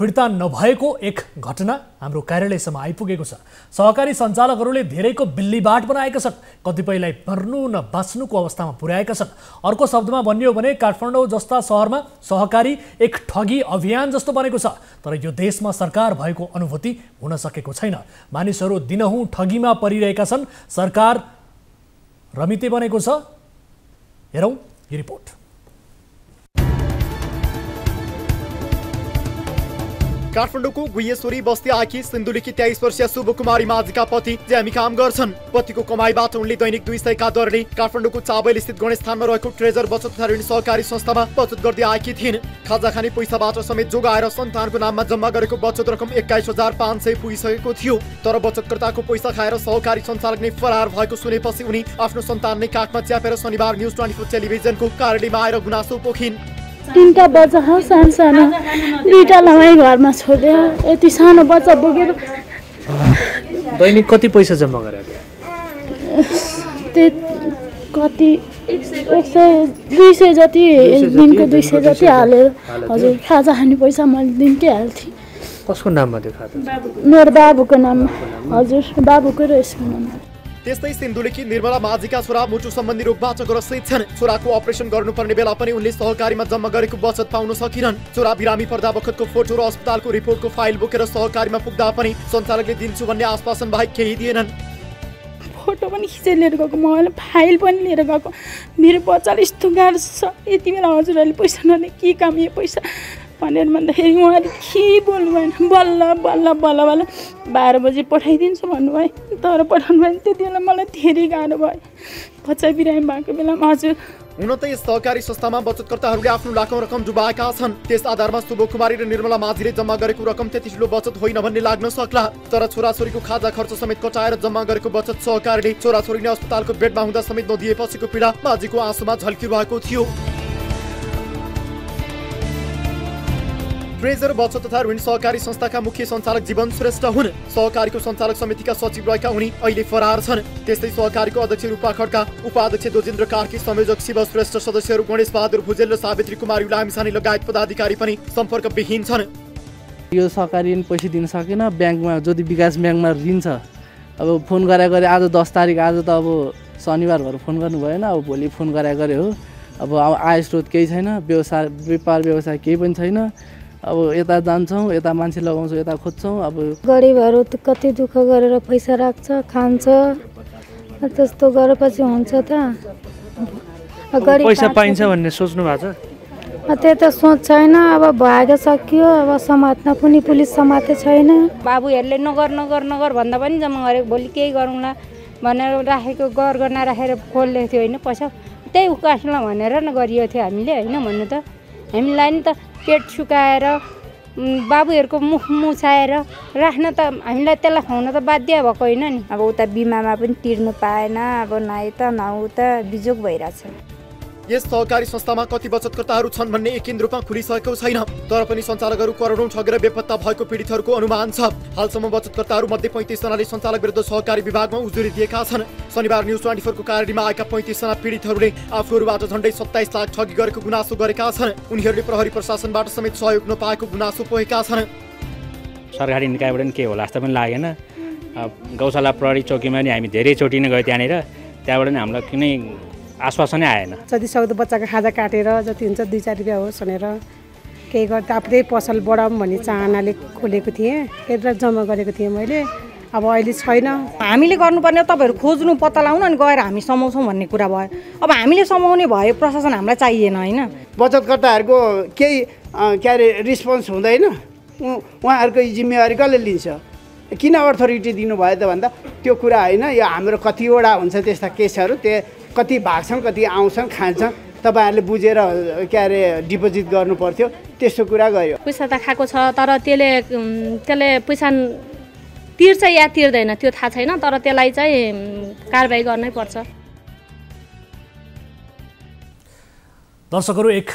फिर्ता नभएको एक घटना हाम्रो कार्यालयसम्म आइपुगेको छ। सहकारी सञ्चालकहरूले धेरैको बिल्लीबाट बनाएका छन्, कतिपयलाई मर्नु न बाँच्नुको अवस्थामा पुर्याएका छन्। अर्को शब्दमा भन्ने हो भने काठमाडौँ जस्ता सहरमा सहकारी एक ठगी अभियान जस्तो बनेको छ। तर यो देशमा सरकार भएको अनुभूति हुन सकेको छैन। मानिसहरू दिनहुँ ठगीमा परिरहेका छन्। सरकार रमिते बनेको छ। हेरौँ यो रिपोर्ट। काठमाडौँको गुह्येश्वरी बस्ती आएकी सिन्धुलीकी 23 वर्षीय शुभकुमारी माझीका पति ज्यामी काम गर्छन्। पतिको कमाईबाट उनले दैनिक 200 का दरले काठमाडौँको चाबैल स्थित गणेशस्थानमा रहेको ट्रेजर बचत तथा ऋण सहकारी संस्थामा बचत गर्दै आएकी थिइन्। खाजा खाने पैसाबाट समेत जोगाएर सन्तानको नाममा जम्मा गरेको बचत रकम 21,500 पुगिसकेको थियो। तर बचतकर्ताको पैसा खाएर सहकारी सञ्चालक नै फरार भएको सुनेपछि उनी आफ्नो सन्तान नै काखमा च्यापेर शनिबार न्युज 24 टेलिभिजनको कार्यालयमा आएर गुनासो पोखिन्। तिनका बच्चा सानो दुईटालाई घरमा छोड्यो। यति सानो बच्चा बोकेर दैनिक कति पैसा जम्मा गरेको? कति 100-200 जति दिनको 200 जति हालेर हजुर खाजा खाने पैसा मैले दिनकै हाल्थेँ। कसको नाममा त्यो खाता? मेरो बाबुको नाममा। हजुर बाबुको र यसको नाममा। त्यस्तै सिन्धुलीकी निर्मला माझीका छोरा मुटु सम्बन्धी रोगबाट ग्रसित छन्। छोराको अपरेसन गर्नुपर्ने बेला पनि उनले सहकारीमा जम्मा गरेको बचत पाउन सकिनन्। छोरा बिरामी पर्दा बखतको फोटो र अस्पतालको रिपोर्टको फाइल बोकेर सहकारीमा पुग्दा पनि सञ्चालकले दिन्छु भन्ने आश्वासन बाहेक केही दिएनन्। फोटो पनि खिचेर लिएर गएको, मोबाइल फाइल पनि लिएर गएको। मेरो बच्चाले यस्तो गाह्रो छ, यति बेला हजुरहरूले पैसा नदिए के काम यो पैसा भनेर भन्दाखेरि उहाँले के बोल्नु भएन। बल्ल बल्ल बल्ल बल्ल 12 बजी पठाइदिन्छु भन्नुभयो। तर पठाउनु भएन। त्यति बेला मलाई धेरै गाह्रो भयो। बच्चा बिरामी भएको बेलामा हजुर। हुन त यस सहकारी संस्थामा बचतकर्ताहरूले आफ्नो लाखौं रकम डुबाएका छन्। त्यस आधारमा शुभकुमारी र निर्मला माझीले जम्मा गरेको रकम त्यति ठुलो बचत होइन भन्ने लाग्न सक्ला। तर छोराछोरीको खाजा खर्च समेत कटाएर जम्मा गरेको बचत सहकारीले छोराछोरीले अस्पतालको बेडमा हुँदा समेत नदिएपछिको पीडा माझीको आँसुमा झल्किरहेको थियो। ट्रेजर बचत तथा ऋण सहकारी संस्थाका मुख्य सञ्चालक जीवन श्रेष्ठ हुन्। सहकारीको सञ्चालक समितिका सचिव रहेका उनी अहिले फरार छन्। त्यस्तै सहकारीको अध्यक्ष रूपा खड्का, उपाध्यक्ष दोजेन्द्र कार्की, संयोजक शिव श्रेष्ठ, सदस्यहरू गणेश बहादुर भुजेल र सावित्री कुमारी लामिछाने लगायत पदाधिकारी पनि सम्पर्कविहीन छन्। यो सहकारी पैसा दिन सकेन। ब्याङ्कमा जति विकास ब्याङ्कमा ऋण छ, अब फोन गरे आज 10 तारिक, आज त अब शनिबार भएर फोन गर्नु भएन। अब भोलि फोन गरे हो। अब आय स्रोत केही छैन, व्यापार व्यवसाय केही पनि छैन। अब यता जान्छौँ, यता मान्छे लगाउँछौँ, यता खोज्छौँ। अब गरिबहरू कति दुःख गरेर पैसा राख्छ, खान्छ। त्यस्तो गरेपछि हुन्छ त? पैसा पाइन्छ भन्ने सोच्नु भएको छ? त्यो त सोच छैन। अब भाग्य सकियो। अब समात्न पनि पुलिस समाते छैन। बाबुहरूले नगर भन्दा पनि जम्मा गरेको, भोलि केही गरौँला भनेर राखेको, गरगर्ना राखेर खोल्दै थियो होइन पैसा। त्यही उकास्ला भनेर न गरियो थियो हामीले होइन। भन्नु त हामीलाई नि त पेट सुकाएर बाबुहरूको मुख मुछाएर राख्न त हामीलाई त्यसलाई खुवाउन त बाध्य भएको होइन नि। अब उता बिमामा पनि तिर्नु पाएन। अब न यता न उता बिजोग भइरहेछ। यस सहकारी संस्थामा कति बचतकर्ताहरू छन् भन्ने एकिन रूपमा खुलिसकेको छैन। तर पनि सञ्चालकहरू करोडौं ठगेर बेपत्ता भएको पीडितहरूको अनुमान छ। हालसम्म बचतकर्ताहरू मध्ये 35 जनाले सञ्चालक विरुद्ध सहकारी विभागमा उजुरी दिएका छन्। शनिबार न्युज 24 को कार्यालयमा आएका 35 जना पीडितहरूले आफूहरूबाट झण्डै 27 लाख ठगी गरेको गुनासो गरेका छन्। उनीहरूले प्रहरी प्रशासनबाट समेत सहयोग नपाएको गुनासो पोखेका छन्। सरकारी निकायबाट पनि के होला जस्तो पनि लागेन। गौशाला प्रहरी चौकीमा नि हामी धेरैचोटि नै गयो त्यहाँनिर। त्यहाँबाट नि हामीलाई कुनै आश्वासनै आएन। जति सक्दो बच्चाको खाजा काटेर जति हुन्छ 2-4 रुपियाँ होस् भनेर केही गर्दा आफूले पसल बढाउँ भन्ने चाहनाले खोलेको थिएँ। त्यति जम्मा गरेको थिएँ मैले। अब अहिले छैन। हामीले गर्नुपर्ने तपाईँहरू खोज्नु, पत्ता लगाउनु, अनि गएर हामी समाउँछौँ भन्ने कुरा भयो। अब हामीले समाउने भयो, प्रशासन हामीलाई चाहिएन होइन। बचतकर्ताहरूको केही के अरे रिस्पोन्स हुँदैन। उहाँहरूको जिम्मेवारी कसले लिन्छ? किन अथोरिटी दिनुभयो त भन्दा त्यो कुरा होइन। यो हाम्रो कतिवटा हुन्छ त्यस्ता केसहरू, त्यो कति भाग्छन्, कति आउँछन्, खान्छन्। तपाईँहरूले बुझेर के अरे डिपोजिट गर्नु पर्थ्यो। त्यस्तो कुरा गर्यो। पैसा त खाएको छ, तर त्यसले पैसा तिर्छ या तिर्दैन त्यो थाहा छैन। तर त्यसलाई चाहिँ कारबाही गर्नै पर्छ। दर्शकहरू, एक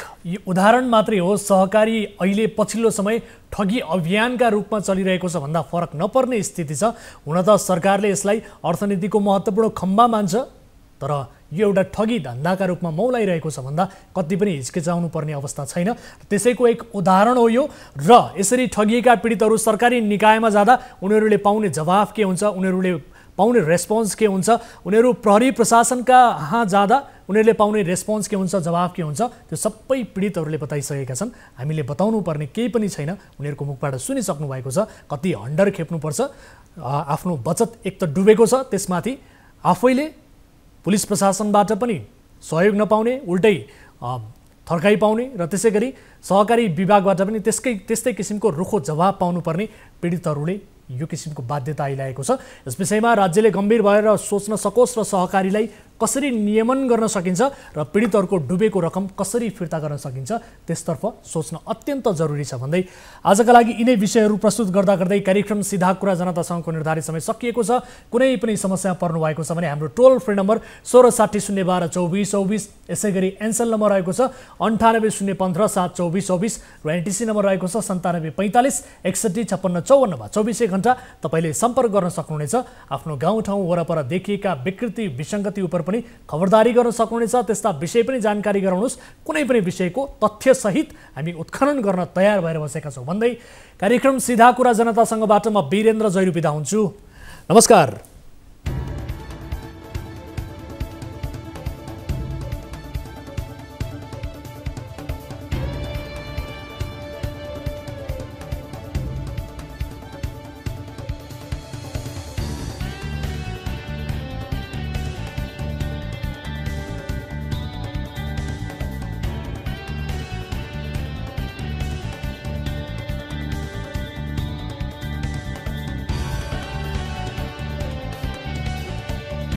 उदाहरण मात्रै हो। सहकारी अहिले पछिल्लो समय ठगी अभियानका रूपमा चलिरहेको छ भन्दा फरक नपर्ने स्थिति छ। हुन त सरकारले यसलाई अर्थनीतिको महत्त्वपूर्ण खम्बा मान्छ, तर यो एउटा ठगी धन्दाका रूपमा मौलाइरहेको छ भन्दा कति पनि हिचकिचाउनु पर्ने अवस्था छैन। त्यसैको एक उदाहरण हो यो। र यसरी ठगिएका पीडितहरू सरकारी निकायमा जाँदा उनीहरूले पाउने जवाफ के हुन्छ, उनीहरूले पाउने रेस्पोन्स के हुन्छ, उनीहरू प्रहरी प्रशासनका यहाँ जाँदा उनीहरूले पाउने रेस्पोन्स के हुन्छ, जवाफ के हुन्छ, त्यो सबै पीडितहरूले बताइसकेका छन्। हामीले बताउनु पर्ने केही पनि छैन। उनीहरूको मुखबाट सुनिसक्नु भएको छ कति हन्डर खेप्नुपर्छ। आफ्नो बचत एक त डुबेको छ, त्यसमाथि आफैले पुलिस प्रशासनबाट पनि सहयोग नपाउने, उल्टै थर्काइ पाउने र त्यसै गरी सहकारी विभागबाट पनि त्यस्तै किसिमको रुखो जवाब पाउनुपर्ने पीडितहरूले यो किसिमको बाध्यता आइरहेको छ। यस विषयमा राज्यले गम्भीर भएर सोच्न सकोस् र सहकारीलाई कसरी नियमन गर्न सकिन्छ र पीडितहरूको डुबेको रकम कसरी फिर्ता गर्न सकिन्छ त्यसतर्फ सोच्न अत्यन्त जरुरी छ भन्दै आजका लागि यिनै विषयहरू प्रस्तुत गर्दा गर्दै कार्यक्रम सिधा कुरा जनतासँगको निर्धारित समय सकिएको छ। कुनै पनि समस्या पर्नु भएको छ भने हाम्रो टोल फ्री नम्बर 1660122424, यसै गरी एनसेल नम्बर रहेको छ 9801572424 र एनटिसी नम्बर रहेको छ 9745615654 मा 24 घण्टा तपाईले सम्पर्क गर्न सक्नुहुनेछ। आफ्नो गाउँठाउँ वरपर देखिएका विकृति विसङ्गति उप पनि खबरदारी गर्न सक्नुहुनेछ। त्यस्ता विषय पनि जानकारी गराउनुहोस्। कुनै पनि विषयको तथ्यसहित हामी उत्खनन गर्न तयार भएर बसेका छौँ भन्दै कार्यक्रम सिधा कुरा जनतासँगबाट म वीरेन्द्र जैरू बिदा हुन्छु। नमस्कार।